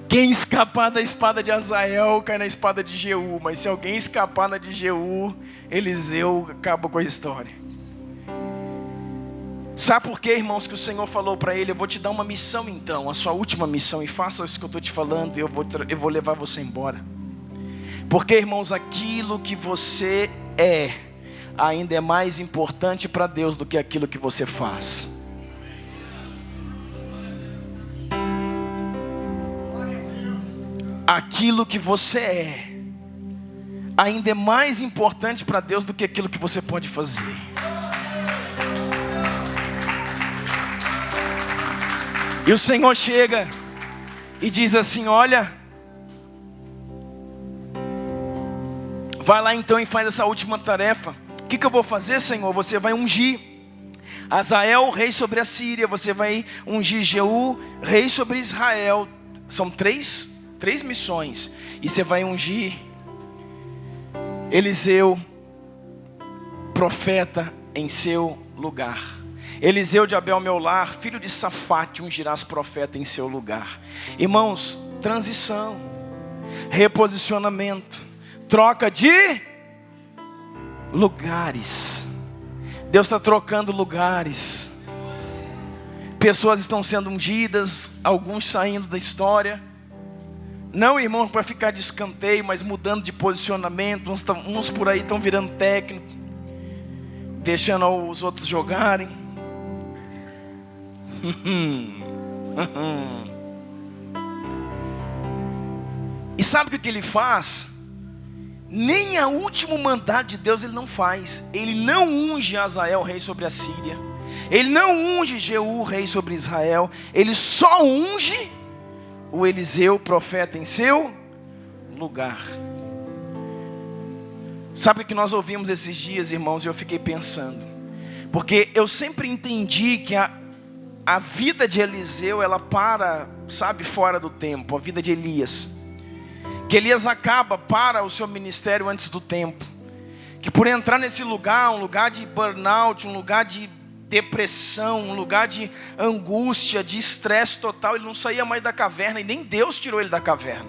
Quem escapar da espada de Azael, cai na espada de Jeú, mas se alguém escapar na de Jeú, Eliseu acaba com a história. Sabe por quê, irmãos, que o Senhor falou para ele: eu vou te dar uma missão então, a sua última missão, e faça isso que eu estou te falando, e eu vou levar você embora. Porque, irmãos, aquilo que você ainda é mais importante para Deus do que aquilo que você faz. Aquilo que você ainda é mais importante para Deus do que aquilo que você pode fazer. E o Senhor chega e diz assim: olha, vai lá então e faz essa última tarefa. O que eu vou fazer, Senhor? Você vai ungir Azael, rei sobre a Síria. Você vai ungir Jeú, rei sobre Israel. São três missões. E você vai ungir Eliseu, profeta, em seu lugar. Eliseu de Abel-Meolá, filho de Safate, ungirás profeta em seu lugar. Irmãos, transição, reposicionamento, troca de lugares. Deus está trocando lugares. Pessoas estão sendo ungidas, alguns saindo da história. Não, irmão, para ficar de escanteio, mas mudando de posicionamento. Uns por aí estão virando técnico, deixando os outros jogarem. E sabe o que ele faz? Nem a último mandato de Deus ele não faz. Ele não unge Azael, rei sobre a Síria. Ele não unge Jeú, rei sobre Israel. Ele só unge o Eliseu, profeta, em seu lugar. Sabe o que nós ouvimos esses dias, irmãos? E eu fiquei pensando, porque eu sempre entendi que a vida de Eliseu, ela sabe, fora do tempo. A vida de Elias, que Elias para o seu ministério antes do tempo. Que por entrar nesse lugar, um lugar de burnout, um lugar de depressão, um lugar de angústia, de estresse total, ele não saía mais da caverna, e nem Deus tirou ele da caverna.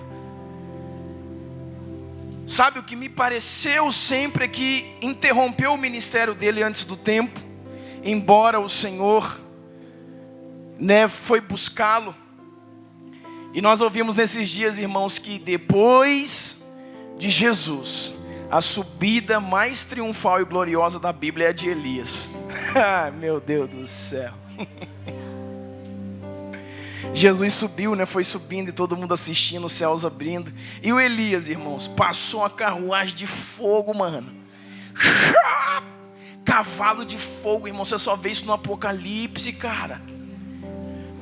Sabe, o que me pareceu sempre é que interrompeu o ministério dele antes do tempo, embora o Senhor, foi buscá-lo. E nós ouvimos nesses dias, irmãos, que depois de Jesus, a subida mais triunfal e gloriosa da Bíblia é a de Elias. Meu Deus do céu. Jesus subiu, foi subindo e todo mundo assistindo, os céus abrindo. E o Elias, irmãos, passou uma carruagem de fogo, mano. Cavalo de fogo, irmão. Você só vê isso no Apocalipse, cara.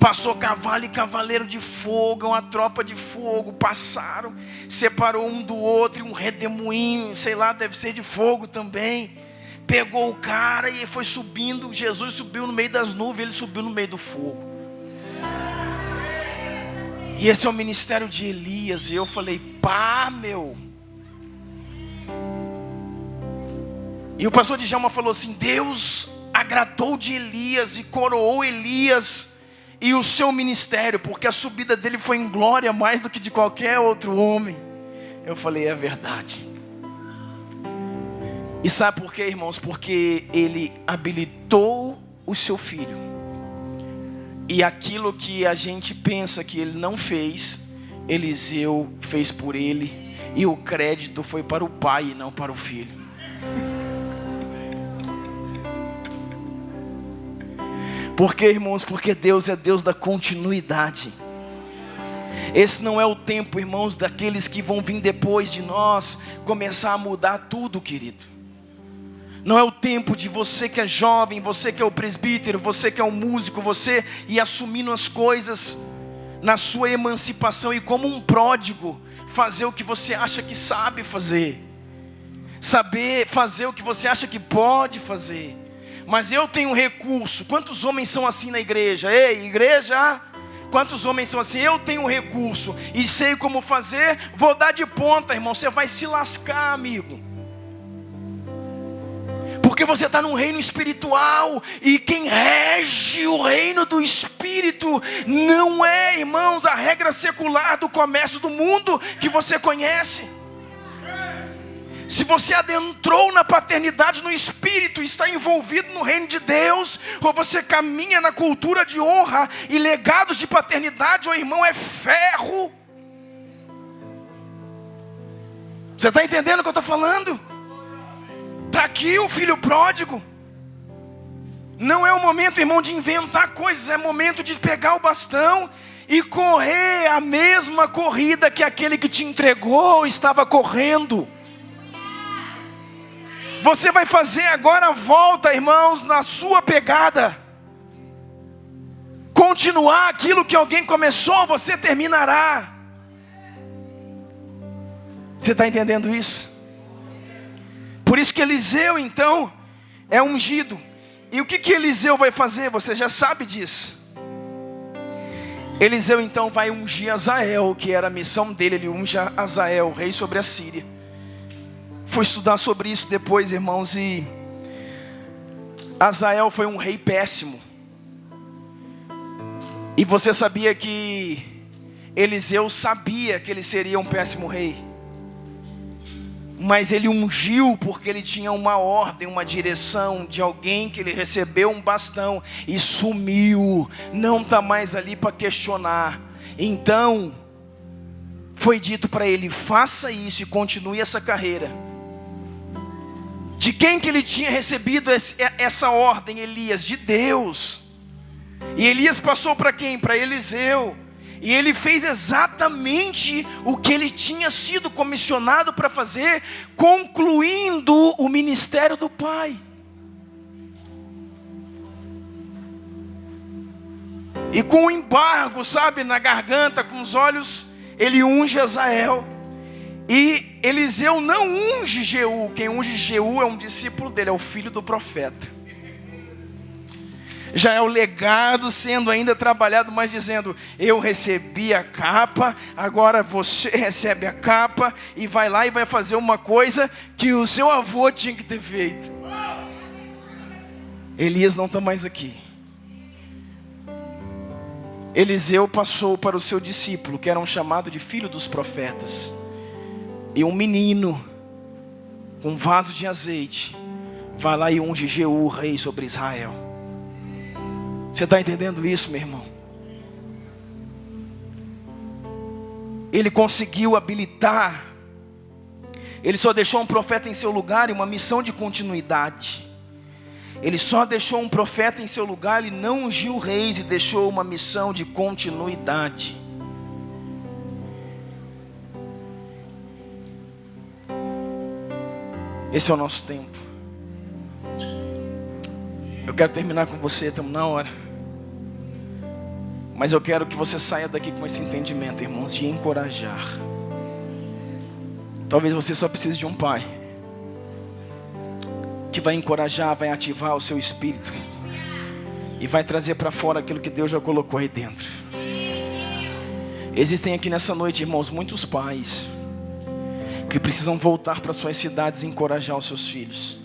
Passou cavalo e cavaleiro de fogo, uma tropa de fogo, passaram, separou um do outro, e um redemoinho, sei lá, deve ser de fogo também, pegou o cara e foi subindo. Jesus subiu no meio das nuvens, ele subiu no meio do fogo. E esse é o ministério de Elias. E eu falei, pá, meu. E o pastor Djalma falou assim: Deus agradou de Elias e coroou Elias e o seu ministério, porque a subida dele foi em glória mais do que de qualquer outro homem. Eu falei, é verdade. E sabe por quê, irmãos? Porque ele habilitou o seu filho. E aquilo que a gente pensa que ele não fez, Eliseu fez por ele. E o crédito foi para o pai e não para o filho. Por quê, irmãos? Porque Deus é Deus da continuidade. Esse não é o tempo, irmãos, daqueles que vão vir depois de nós começar a mudar tudo, querido. Não é o tempo de você que é jovem, você que é o presbítero, você que é o músico, você ir assumindo as coisas na sua emancipação e como um pródigo fazer o que você acha que sabe fazer, saber fazer o que você acha que pode fazer. Mas eu tenho um recurso. Quantos homens são assim na igreja? Ei, igreja, quantos homens são assim? Eu tenho um recurso e sei como fazer, vou dar de ponta, irmão. Você vai se lascar, amigo. Porque você está num reino espiritual. E quem rege o reino do Espírito não é, irmãos, a regra secular do comércio do mundo que você conhece. Se você adentrou na paternidade no Espírito, está envolvido no reino de Deus, ou você caminha na cultura de honra e legados de paternidade, ou irmão, é ferro. Você está entendendo o que eu estou falando? Está aqui o filho pródigo. Não é o momento, irmão, de inventar coisas, é momento de pegar o bastão e correr a mesma corrida que aquele que te entregou estava correndo. Você vai fazer agora a volta, irmãos, na sua pegada. Continuar aquilo que alguém começou, você terminará. Você está entendendo isso? Por isso que Eliseu, então, é ungido. E o que Eliseu vai fazer? Você já sabe disso. Eliseu, então, vai ungir Azael, que era a missão dele. Ele unge Azael, rei sobre a Síria. Fui estudar sobre isso depois, irmãos, e Azael foi um rei péssimo. E você sabia que Eliseu sabia que ele seria um péssimo rei, mas ele ungiu porque ele tinha uma ordem, uma direção de alguém que ele recebeu um bastão e sumiu, não está mais ali para questionar. Então foi dito para ele: faça isso e continue essa carreira. De quem que ele tinha recebido essa ordem? Elias, de Deus. E Elias passou para quem? Para Eliseu. E ele fez exatamente o que ele tinha sido comissionado para fazer, concluindo o ministério do pai. E com o embargo, sabe, na garganta, com os olhos, ele unge Azael. E Eliseu não unge Jeú. Quem unge Jeú é um discípulo dele, é o filho do profeta. Já é o legado sendo ainda trabalhado, mas dizendo: eu recebi a capa, agora você recebe a capa e vai lá e vai fazer uma coisa que o seu avô tinha que ter feito. Elias não está mais aqui. Eliseu passou para o seu discípulo, que era um chamado de filho dos profetas. E um menino com um vaso de azeite vai lá e unge Jeú, rei sobre Israel. Você está entendendo isso, meu irmão? Ele conseguiu habilitar. Ele só deixou um profeta em seu lugar e uma missão de continuidade. Ele só deixou um profeta em seu lugar, ele não ungiu reis e deixou uma missão de continuidade. Esse é o nosso tempo. Eu quero terminar com você, estamos na hora. Mas eu quero que você saia daqui com esse entendimento, irmãos, de encorajar. Talvez você só precise de um pai que vai encorajar, vai ativar o seu espírito e vai trazer para fora aquilo que Deus já colocou aí dentro. Existem aqui nessa noite, irmãos, muitos pais que precisam voltar para suas cidades e encorajar os seus filhos.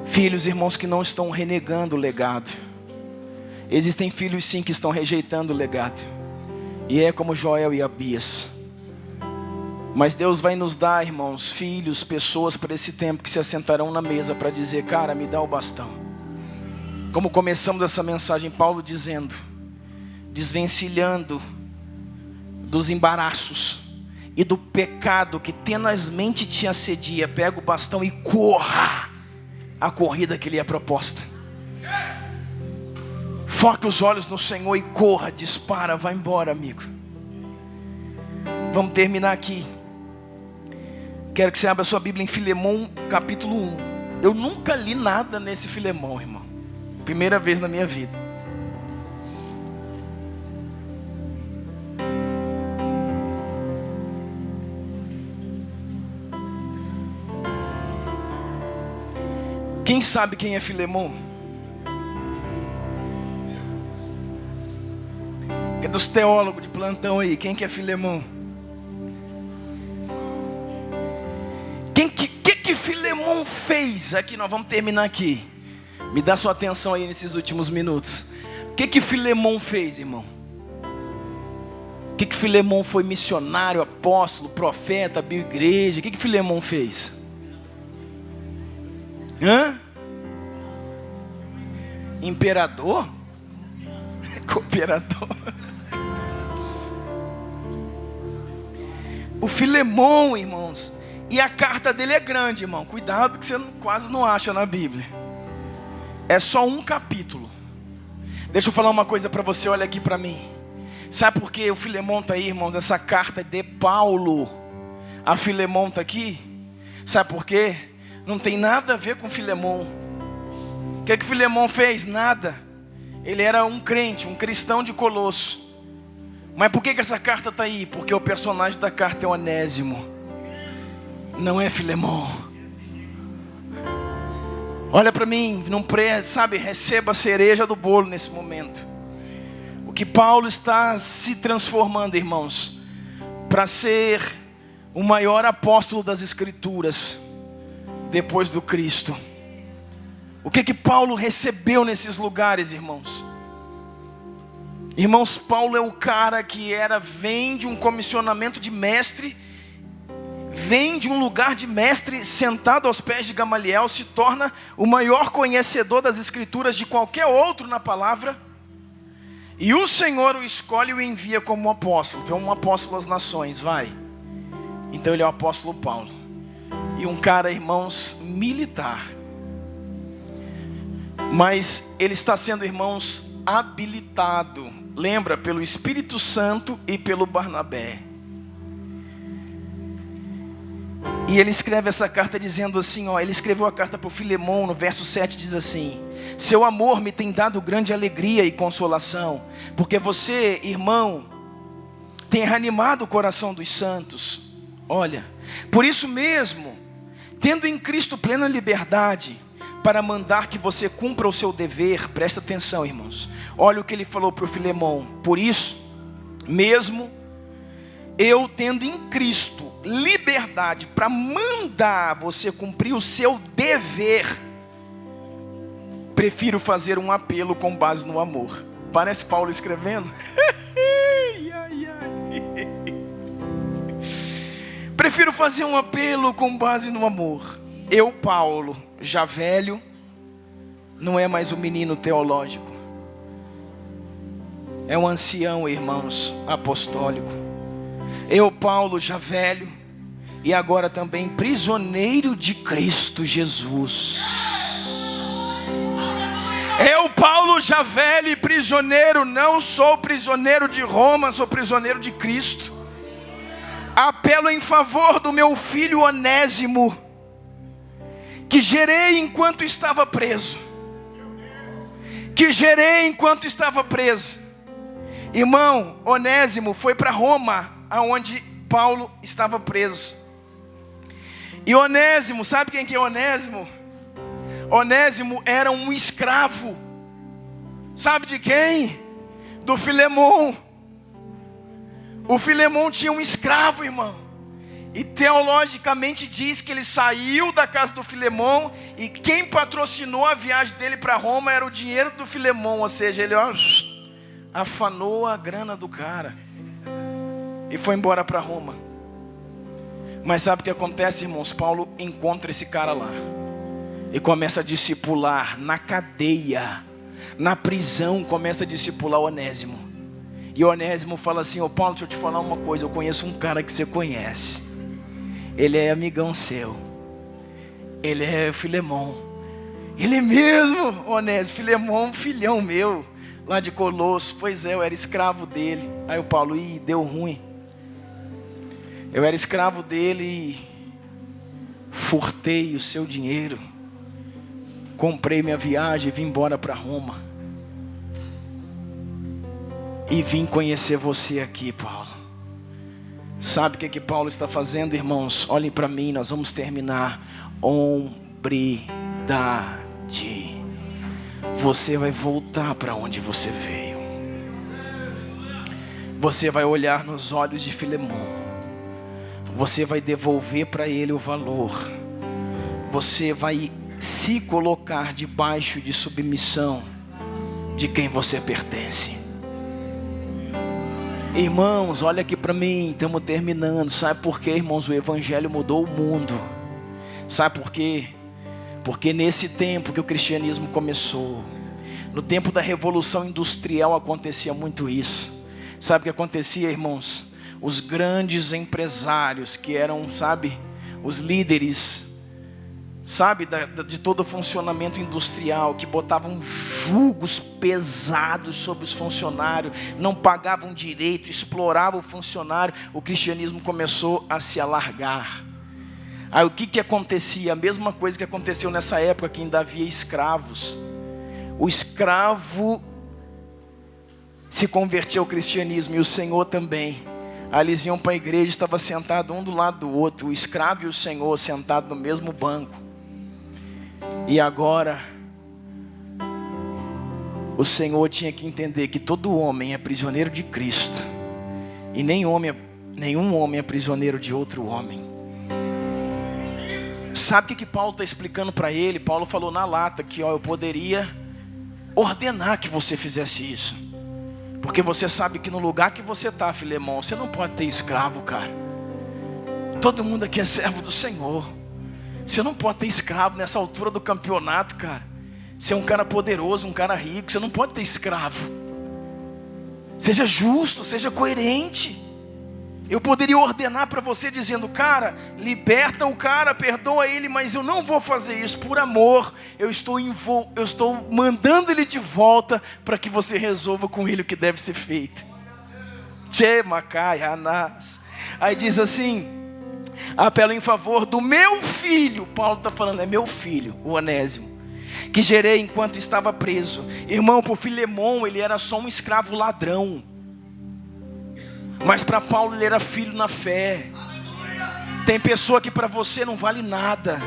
Filhos, irmãos, que não estão renegando o legado. Existem filhos sim que estão rejeitando o legado. E é como Joel e Abias. Mas Deus vai nos dar, irmãos, filhos, pessoas para esse tempo que se assentarão na mesa para dizer: cara, me dá o bastão. Como começamos essa mensagem, Paulo dizendo, desvencilhando dos embaraços e do pecado que tenazmente te assedia, pega o bastão e corra a corrida que lhe é proposta. Foque os olhos no Senhor e corra, dispara, vai embora, amigo. Vamos terminar aqui. Quero que você abra sua Bíblia em Filemão, capítulo 1. Eu nunca li nada nesse Filemão, irmão. Primeira vez na minha vida. Quem sabe quem é Filemão? Que é dos teólogos de plantão aí. Quem que é Filemão? Que Filemão fez? Aqui nós vamos terminar aqui. Me dá sua atenção aí nesses últimos minutos. O que Filemão fez, irmão? O que Filemão foi? Missionário, apóstolo, profeta, abriu igreja. O que Filemão fez? Imperador? Cooperador? O Filemão, irmãos. E a carta dele é grande, irmão. Cuidado que você quase não acha na Bíblia. É só um capítulo. Deixa eu falar uma coisa para você, olha aqui para mim. Sabe por que o Filemão está aí, irmãos? Essa carta é de Paulo. A Filemão está aqui. Sabe por quê? Não tem nada a ver com Filemão. O que Filemão fez? Nada. Ele era um crente, um cristão de Colosso. Mas por que essa carta está aí? Porque o personagem da carta é Onésimo. Não é Filemão. Olha para mim, não sabe, receba a cereja do bolo nesse momento. O que Paulo está se transformando, irmãos, para ser o maior apóstolo das Escrituras depois do Cristo. O que Paulo recebeu nesses lugares, irmãos? Irmãos, Paulo é o cara que vem de um comissionamento de mestre, vem de um lugar de mestre, sentado aos pés de Gamaliel, se torna o maior conhecedor das Escrituras de qualquer outro na palavra, e o Senhor o escolhe e o envia como um apóstolo. Então, um apóstolo às nações, vai. Então ele é o apóstolo Paulo. E um cara, irmãos, militar. Mas ele está sendo, irmãos, habilitado, lembra, pelo Espírito Santo e pelo Barnabé. E ele escreve essa carta dizendo assim, ele escreveu a carta para o Filemão, no verso 7 diz assim: seu amor me tem dado grande alegria e consolação, porque você, irmão, tem reanimado o coração dos santos. Olha, por isso mesmo, tendo em Cristo plena liberdade, para mandar que você cumpra o seu dever. Presta atenção, irmãos. Olha o que ele falou para o Filemão. Por isso mesmo, eu tendo em Cristo liberdade para mandar você cumprir o seu dever, prefiro fazer um apelo com base no amor. Parece Paulo escrevendo. Prefiro fazer um apelo com base no amor. Eu, Paulo, já velho, não é mais um menino teológico, é um ancião, irmãos, apostólico. Eu, Paulo, já velho, e agora também prisioneiro de Cristo Jesus. Eu, Paulo, já velho e prisioneiro, não sou prisioneiro de Roma, sou prisioneiro de Cristo. Apelo em favor do meu filho Onésimo, que gerei enquanto estava preso. que gerei enquanto estava preso. Irmão, Onésimo foi para Roma, aonde Paulo estava preso. E Onésimo, sabe quem que é Onésimo? Onésimo era um escravo. Sabe de quem? Do Filemon. O Filemon tinha um escravo, irmão. E teologicamente diz que ele saiu da casa do Filemon, e quem patrocinou a viagem dele para Roma era o dinheiro do Filemon. Ou seja, ele afanou a grana do cara e foi embora para Roma. Mas sabe o que acontece, irmãos? Paulo encontra esse cara lá e começa a discipular na cadeia, na prisão, começa a discipular Onésimo. E Onésimo fala assim: ô Paulo, deixa eu te falar uma coisa, eu conheço um cara que você conhece, ele é amigão seu, ele é Filemon. Ele mesmo, Onésimo, Filemon, filhão meu, lá de Colosso. Pois é, eu era escravo dele. Aí o Paulo, deu ruim. Eu era escravo dele e furtei o seu dinheiro, comprei minha viagem, vim embora para Roma. E vim conhecer você aqui, Paulo. Sabe o que Paulo está fazendo, irmãos? Olhem para mim, nós vamos terminar. Hombridade. Você vai voltar para onde você veio. Você vai olhar nos olhos de Filemon. Você vai devolver para ele o valor. Você vai se colocar debaixo de submissão de quem você pertence. Irmãos, olha aqui para mim, estamos terminando. Sabe por quê, irmãos? O evangelho mudou o mundo. Sabe por quê? Porque nesse tempo que o cristianismo começou, no tempo da revolução industrial, acontecia muito isso. Sabe o que acontecia, irmãos? Os grandes empresários que eram, sabe, os líderes, sabe, de todo o funcionamento industrial, que botavam julgos pesados sobre os funcionários, não pagavam direito, exploravam o funcionário. O cristianismo começou a se alargar. Aí o que acontecia? A mesma coisa que aconteceu nessa época, que ainda havia escravos. O escravo se convertia ao cristianismo, e o Senhor também. Aí eles iam para a igreja, estava sentado um do lado do outro, o escravo e o Senhor sentados no mesmo banco. E agora o Senhor tinha que entender que todo homem é prisioneiro de Cristo, e nenhum homem é prisioneiro de outro homem. Sabe o que Paulo está explicando para ele? Paulo falou na lata que eu poderia ordenar que você fizesse isso, porque você sabe que no lugar que você está, Filemon, você não pode ter escravo, cara. Todo mundo aqui é servo do Senhor. Você não pode ter escravo nessa altura do campeonato, cara. Você é um cara poderoso, um cara rico, você não pode ter escravo. Seja justo, seja coerente. Eu poderia ordenar para você dizendo: cara, liberta o cara, perdoa ele, mas eu não vou fazer isso por amor. Eu estou mandando ele de volta para que você resolva com ele o que deve ser feito. Aí diz assim: apelo em favor do meu filho. Paulo está falando, é meu filho, o Onésimo, que gerei enquanto estava preso. Irmão, para o Filemon ele era só um escravo ladrão, mas para Paulo ele era filho na fé. Tem pessoa que para você não vale nada,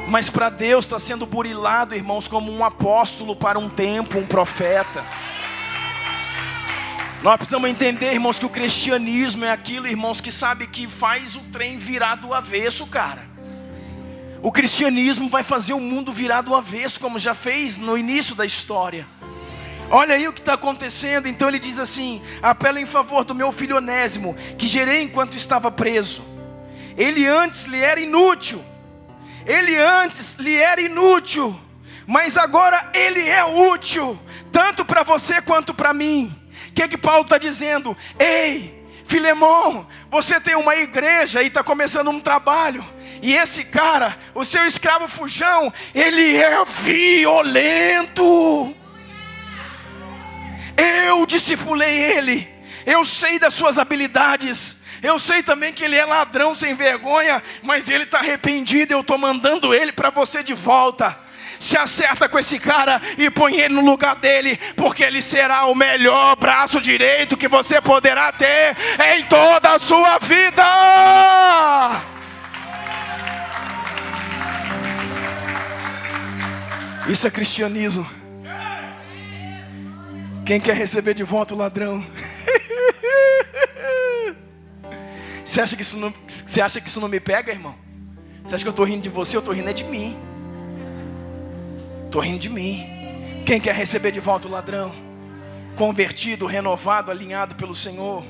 mas para Deus está sendo burilado, irmãos, como um apóstolo para um tempo, um profeta. Nós precisamos entender, irmãos, que o cristianismo é aquilo, irmãos, que sabe que faz o trem virar do avesso, cara. O cristianismo vai fazer o mundo virar do avesso, como já fez no início da história. Olha aí o que está acontecendo. Então ele diz assim: apelo em favor do meu filho Onésimo, que gerei enquanto estava preso. Ele antes lhe era inútil, mas agora ele é útil, tanto para você quanto para mim. O que Paulo está dizendo? Ei, Filemon, você tem uma igreja e está começando um trabalho, e esse cara, o seu escravo fujão, ele é violento. Eu discipulei ele, eu sei das suas habilidades, eu sei também que ele é ladrão sem vergonha, mas ele está arrependido. Eu estou mandando ele para você de volta. se acerta com esse cara e põe ele no lugar dele, porque ele será o melhor braço direito que você poderá ter em toda a sua vida. Isso é cristianismo. Quem quer receber de volta o ladrão? Você acha que isso não me pega, irmão? Você acha que eu estou rindo de você? Eu estou rindo de mim. Estou rindo de mim. Quem quer receber de volta o ladrão? Convertido, renovado, alinhado pelo Senhor.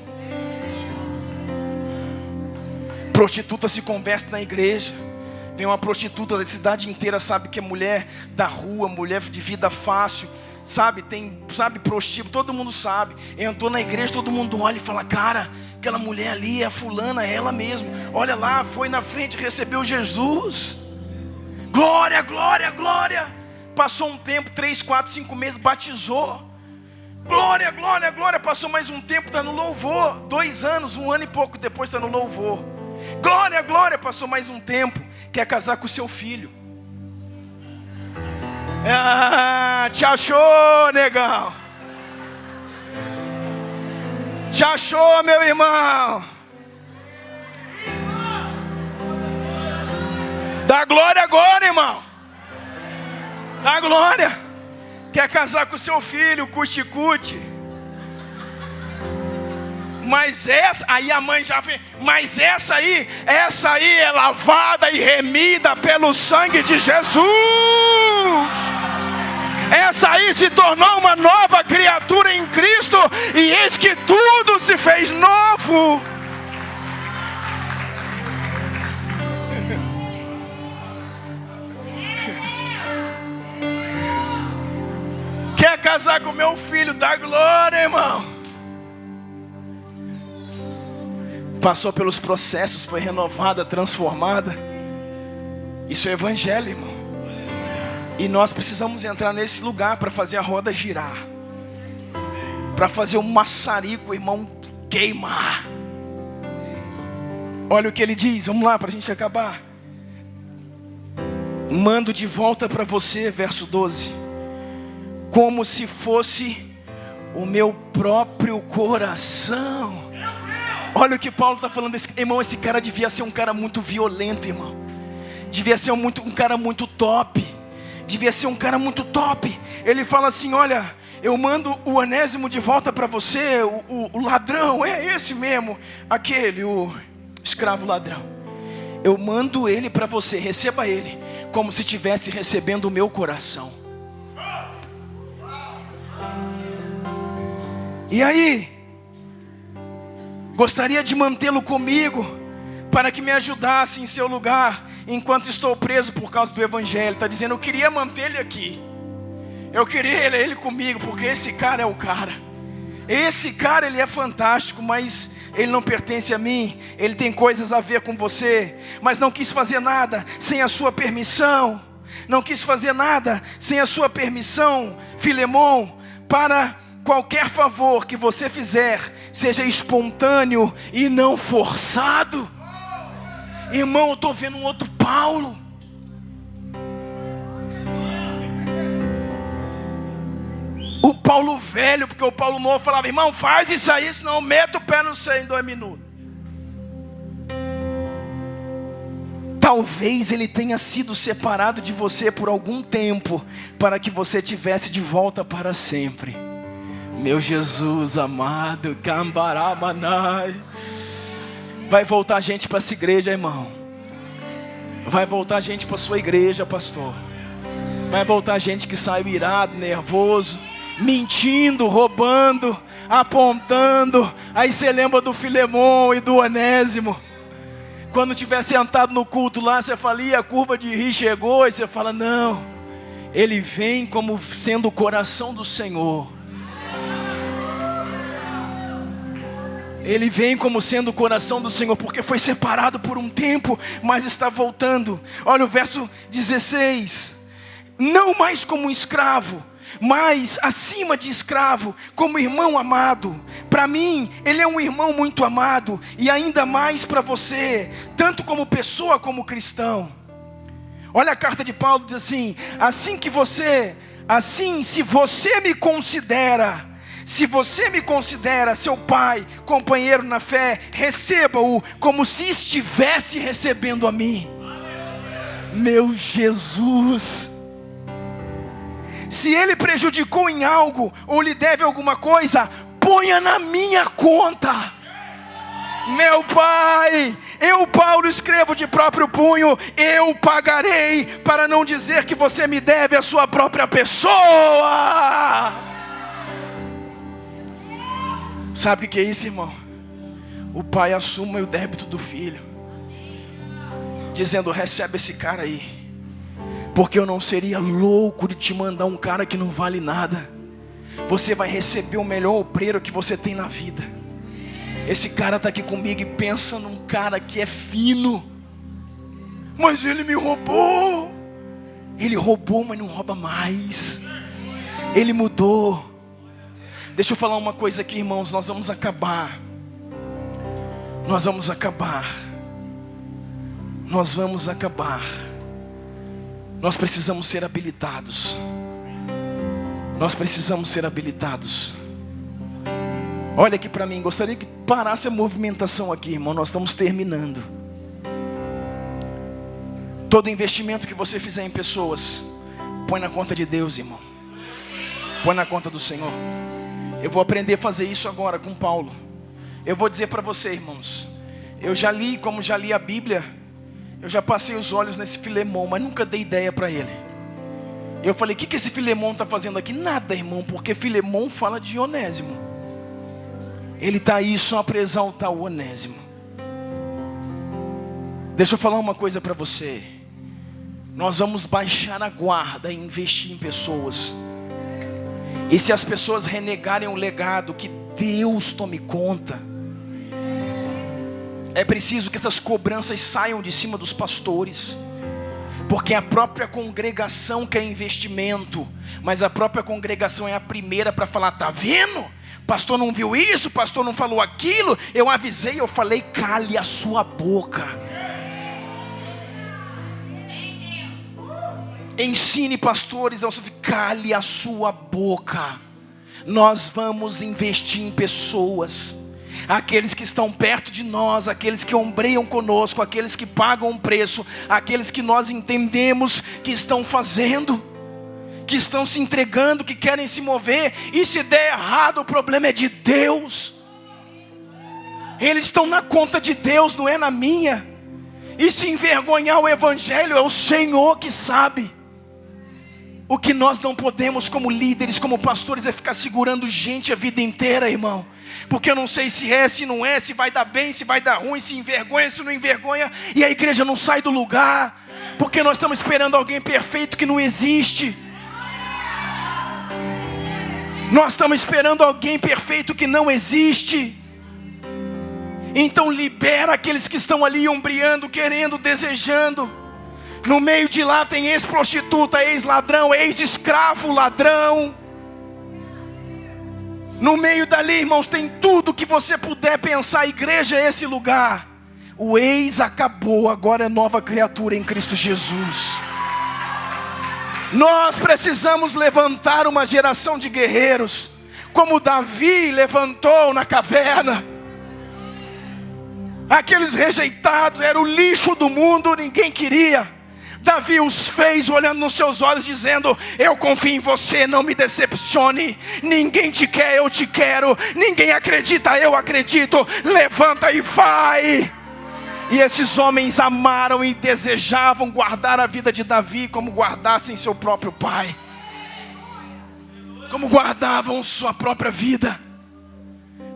Prostituta se converte na igreja. Vem uma prostituta da cidade inteira, sabe que é mulher da rua, mulher de vida fácil, sabe, prostíbulo, todo mundo sabe. Entrou na igreja, todo mundo olha e fala: cara, aquela mulher ali é a fulana, é ela mesmo. Olha lá, foi na frente, recebeu Jesus. Glória, glória, glória. Passou um tempo, 3, 4, 5 meses, batizou. Glória, glória, glória. Passou mais um tempo, está no louvor. 2 anos, 1 ano e pouco depois está no louvor. Glória, glória. Passou mais um tempo, quer casar com o seu filho. Ah, te achou, negão. Te achou, meu irmão. Dá glória agora, irmão. Dá glória. Quer casar com o seu filho, cuti-cuti. Mas essa, aí a mãe já vem, mas essa aí é lavada e remida pelo sangue de Jesus. Essa aí se tornou uma nova criatura em Cristo, e eis que tudo se fez novo. Quer casar com meu filho? Dá glória, irmão. Passou pelos processos, foi renovada, transformada. Isso é evangelho, irmão. E nós precisamos entrar nesse lugar para fazer a roda girar, para fazer o maçarico, irmão, queimar. Olha o que ele diz, vamos lá para a gente acabar. Mando de volta para você, verso 12, como se fosse o meu próprio coração. Olha o que Paulo está falando, irmão, esse cara devia ser um cara muito violento, irmão. Devia ser um cara muito top. Devia ser um cara muito top. Ele fala assim: olha, eu mando o Onésimo de volta para você, o ladrão, é esse mesmo, aquele, o escravo ladrão. Eu mando ele para você, receba ele, como se estivesse recebendo o meu coração. E aí? Gostaria de mantê-lo comigo, para que me ajudasse em seu lugar, enquanto estou preso por causa do evangelho. Está dizendo, eu queria manter ele aqui. Eu queria ele comigo, porque esse cara é o cara. Esse cara, ele é fantástico, mas ele não pertence a mim. Ele tem coisas a ver com você, mas não quis fazer nada sem a sua permissão. Não quis fazer nada sem a sua permissão, Filemon, para qualquer favor que você fizer, seja espontâneo e não forçado. Irmão, eu estou vendo um outro Paulo. O Paulo velho, porque o Paulo novo falava, irmão, faz isso aí, senão eu meto o pé no seu em 2 minutos. Talvez ele tenha sido separado de você por algum tempo, para que você tivesse de volta para sempre. Meu Jesus amado, Cambaramanai. Vai voltar gente para essa igreja, irmão. Vai voltar gente para sua igreja, pastor. Vai voltar gente que saiu irado, nervoso, mentindo, roubando, apontando. Aí você lembra do Filemon e do Onésimo. Quando estiver sentado no culto lá, você fala, e a curva de rir chegou. E você fala, não, ele vem como sendo o coração do Senhor. Ele vem como sendo o coração do Senhor, porque foi separado por um tempo, mas está voltando. Olha o verso 16. Não mais como um escravo, mas acima de escravo, como irmão amado. Para mim, ele é um irmão muito amado, e ainda mais para você, tanto como pessoa como cristão. Olha a carta de Paulo, diz assim: se você me considera seu pai, companheiro na fé, receba-o como se estivesse recebendo a mim. Meu Jesus! Se ele prejudicou em algo, ou lhe deve alguma coisa, ponha na minha conta. Meu Pai, eu, Paulo, escrevo de próprio punho, eu pagarei, para não dizer que você me deve a sua própria pessoa. Sabe o que é isso, irmão? O pai assume o débito do filho, dizendo: recebe esse cara aí, porque eu não seria louco de te mandar um cara que não vale nada. Você vai receber o melhor obreiro que você tem na vida. Esse cara está aqui comigo e pensa num cara que é fino. Mas ele me roubou. Ele roubou, mas não rouba mais. Ele mudou. Deixa eu falar uma coisa aqui, irmãos. Nós vamos acabar. Nós precisamos ser habilitados. Olha aqui para mim, gostaria que parasse a movimentação aqui, irmão. Nós estamos terminando. Todo investimento que você fizer em pessoas, põe na conta de Deus, irmão. Põe na conta do Senhor. Eu vou aprender a fazer isso agora com Paulo. Eu vou dizer para você, irmãos, eu já li a Bíblia, eu já passei os olhos nesse Filemon, mas nunca dei ideia para ele. Eu falei: o que esse Filemon está fazendo aqui? Nada, irmão, porque Filemon fala de Onésimo. Ele está aí só para exaltar o Onésimo. Deixa eu falar uma coisa para você. Nós vamos baixar a guarda e investir em pessoas. E se as pessoas renegarem o legado, que Deus tome conta. É preciso que essas cobranças saiam de cima dos pastores, porque a própria congregação quer investimento, mas a própria congregação é a primeira para falar: tá vendo? Pastor não viu isso, pastor não falou aquilo, eu avisei, eu falei. Cale a sua boca. Ensine pastores, cale a sua boca. Nós vamos investir em pessoas. Aqueles que estão perto de nós, aqueles que ombreiam conosco, aqueles que pagam um preço, aqueles que nós entendemos que estão fazendo, que estão se entregando, que querem se mover. E se der errado, o problema é de Deus. Eles estão na conta de Deus, não é na minha. E se envergonhar o evangelho, é o Senhor que sabe. O que nós não podemos como líderes, como pastores, é ficar segurando gente a vida inteira, irmão. Porque eu não sei se é, se não é, se vai dar bem, se vai dar ruim, se envergonha, se não envergonha, e a igreja não sai do lugar, porque nós estamos esperando alguém perfeito que não existe. Nós estamos esperando alguém perfeito que não existe. Então libera aqueles que estão ali ombreando, querendo, desejando. No meio de lá tem ex-prostituta, ex-ladrão, ex-escravo, ladrão. No meio dali, irmãos, tem tudo que você puder pensar. A igreja é esse lugar. O ex acabou, agora é nova criatura em Cristo Jesus. Nós precisamos levantar uma geração de guerreiros, como Davi levantou na caverna. Aqueles rejeitados, era o lixo do mundo, ninguém queria. Davi os fez olhando nos seus olhos, dizendo: eu confio em você, não me decepcione. Ninguém te quer, eu te quero. Ninguém acredita, eu acredito. Levanta e vai. E esses homens amaram e desejavam guardar a vida de Davi como guardassem seu próprio pai, como guardavam sua própria vida.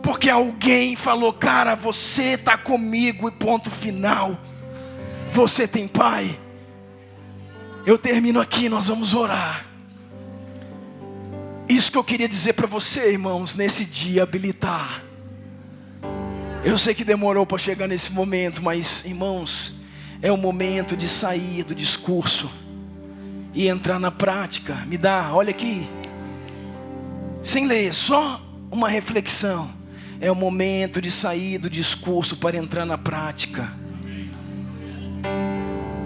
Porque alguém falou: cara, você está comigo e ponto final. Você tem pai. Eu termino aqui, nós vamos orar. Isso que eu queria dizer para você, irmãos, nesse dia, habilitar. Eu sei que demorou para chegar nesse momento, mas, irmãos, é o momento de sair do discurso e entrar na prática. Me dá, olha aqui, sem ler, só uma reflexão. É o momento de sair do discurso para entrar na prática.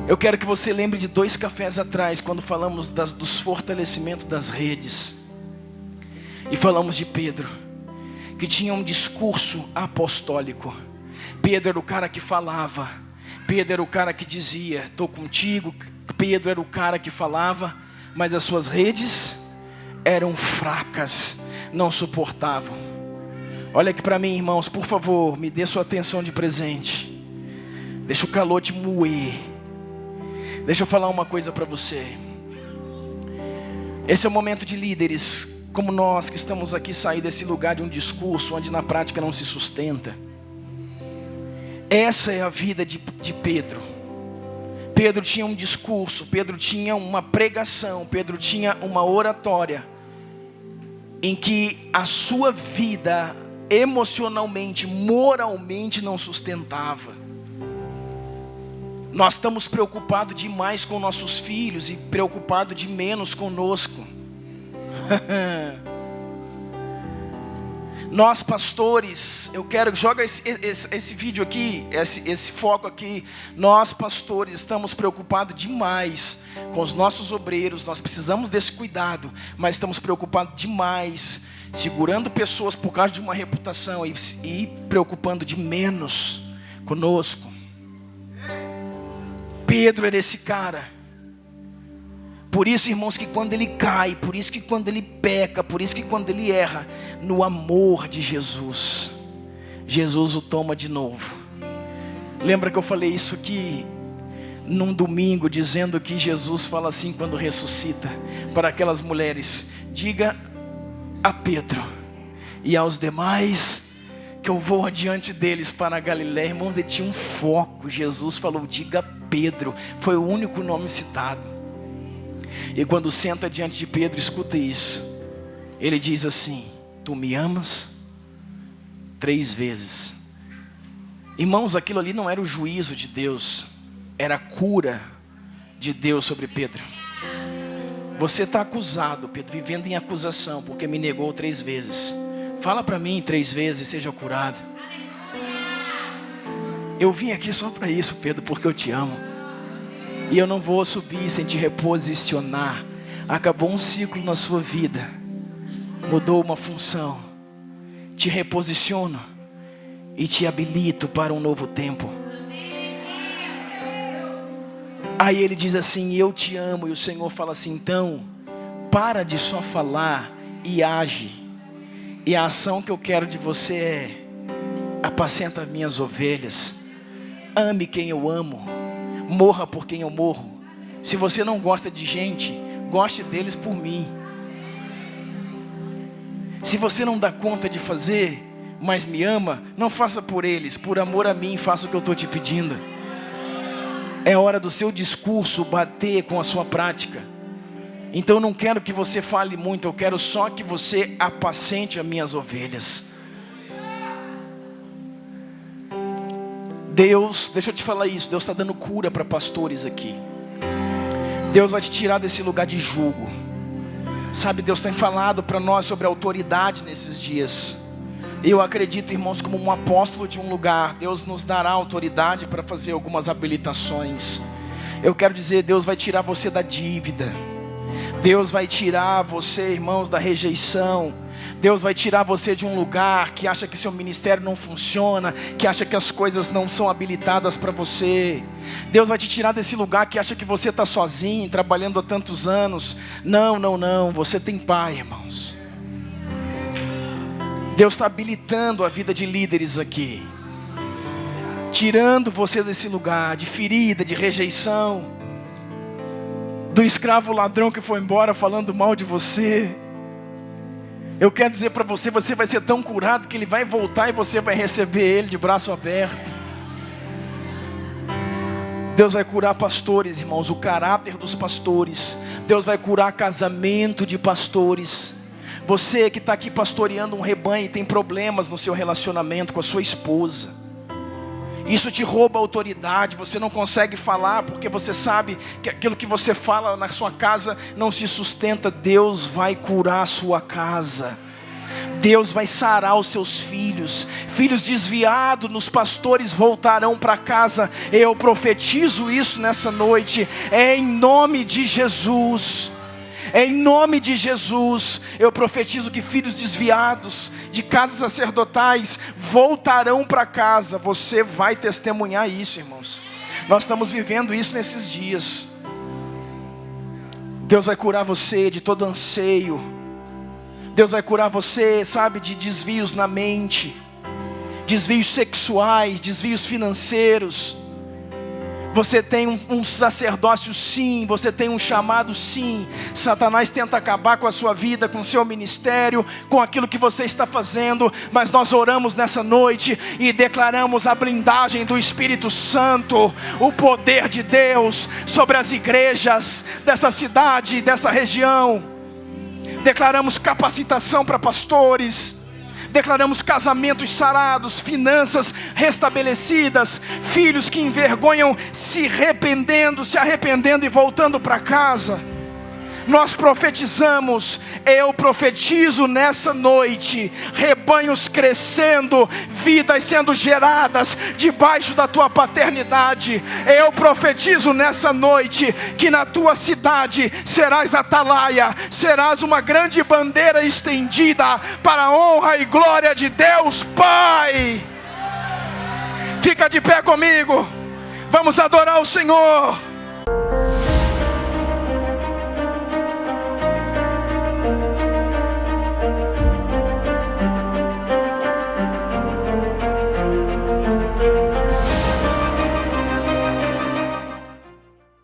Eu quero que você lembre de 2 cafés atrás, quando falamos dos fortalecimentos das redes. E falamos de Pedro, que tinha um discurso apostólico. Pedro era o cara que falava. Pedro era o cara que dizia, estou contigo. Pedro era o cara que falava, mas as suas redes eram fracas, não suportavam. Olha aqui para mim, irmãos, por favor, me dê sua atenção de presente. Deixa o calor te moer. Deixa eu falar uma coisa para você. Esse é o momento de líderes como nós que estamos aqui sair desse lugar de um discurso onde na prática não se sustenta. Essa é a vida de Pedro. Pedro tinha um discurso, Pedro tinha uma pregação, Pedro tinha uma oratória, em que a sua vida emocionalmente, moralmente não sustentava. Nós estamos preocupados demais com nossos filhos e preocupados de menos conosco. Nós pastores, eu quero, joga esse vídeo aqui, esse foco aqui. Nós pastores estamos preocupados demais com os nossos obreiros. Nós precisamos desse cuidado, mas estamos preocupados demais, segurando pessoas por causa de uma reputação e preocupando de menos conosco. Pedro era esse cara. Por isso, irmãos, que quando ele cai, por isso que quando ele peca, por isso que quando ele erra, no amor de Jesus, Jesus o toma de novo. Lembra que eu falei isso aqui num domingo, dizendo que Jesus fala assim quando ressuscita para aquelas mulheres: diga a Pedro e aos demais que eu vou adiante deles para a Galiléia. Irmãos, ele tinha um foco. Jesus falou: diga a Pedro. Foi o único nome citado. E quando senta diante de Pedro, escuta isso. Ele diz assim: tu me amas? 3 vezes. Irmãos, aquilo ali não era o juízo de Deus, era a cura de Deus sobre Pedro. Você está acusado, Pedro, vivendo em acusação, porque me negou 3 vezes. Fala para mim 3 vezes e seja curado. Eu vim aqui só para isso, Pedro, porque eu te amo. E eu não vou subir sem te reposicionar. Acabou um ciclo na sua vida, mudou uma função, te reposiciono e te habilito para um novo tempo. Aí ele diz assim: eu te amo. E o Senhor fala assim: então para de só falar e age. E a ação que eu quero de você é: apacenta minhas ovelhas, ame quem eu amo, morra por quem eu morro. Se você não gosta de gente, goste deles por mim. Se você não dá conta de fazer, mas me ama, não faça por eles, por amor a mim, faça o que eu estou te pedindo. É hora do seu discurso bater com a sua prática. Então eu não quero que você fale muito, eu quero só que você apacente as minhas ovelhas. Deus, deixa eu te falar isso, Deus está dando cura para pastores aqui. Deus vai te tirar desse lugar de jugo. Sabe, Deus tem falado para nós sobre autoridade nesses dias. Eu acredito, irmãos, como um apóstolo de um lugar, Deus nos dará autoridade para fazer algumas habilitações. Eu quero dizer, Deus vai tirar você da dívida. Deus vai tirar você, irmãos, da rejeição. Deus vai tirar você de um lugar que acha que seu ministério não funciona, que acha que as coisas não são habilitadas para você. Deus vai te tirar desse lugar que acha que você está sozinho, trabalhando há tantos anos. Não, não, não, você tem Pai, irmãos. Deus está habilitando a vida de líderes aqui, tirando você desse lugar de ferida, de rejeição, do escravo ladrão que foi embora falando mal de você. Eu quero dizer para você, você vai ser tão curado que ele vai voltar e você vai receber ele de braço aberto. Deus vai curar pastores, irmãos, o caráter dos pastores. Deus vai curar casamento de pastores. Você que está aqui pastoreando um rebanho e tem problemas no seu relacionamento com a sua esposa, isso te rouba a autoridade. Você não consegue falar porque você sabe que aquilo que você fala na sua casa não se sustenta. Deus vai curar a sua casa. Deus vai sarar os seus filhos. Filhos desviados nos pastores voltarão para casa. Eu profetizo isso nessa noite, em nome de Jesus. Em nome de Jesus, eu profetizo que filhos desviados de casas sacerdotais voltarão para casa. Você vai testemunhar isso, irmãos. Nós estamos vivendo isso nesses dias. Deus vai curar você de todo anseio. Deus vai curar você, sabe, de desvios na mente, desvios sexuais, desvios financeiros. Você tem um sacerdócio, sim. Você tem um chamado, sim. Satanás tenta acabar com a sua vida, com o seu ministério, com aquilo que você está fazendo. Mas nós oramos nessa noite e declaramos a blindagem do Espírito Santo, o poder de Deus sobre as igrejas dessa cidade, dessa região. Declaramos capacitação para pastores. Declaramos casamentos sarados, finanças restabelecidas, filhos que envergonham se arrependendo e voltando para casa. Nós profetizamos, eu profetizo nessa noite, rebanhos crescendo, vidas sendo geradas debaixo da tua paternidade. Eu profetizo nessa noite que na tua cidade serás atalaia, serás uma grande bandeira estendida para a honra e glória de Deus Pai. Fica de pé comigo, vamos adorar o Senhor.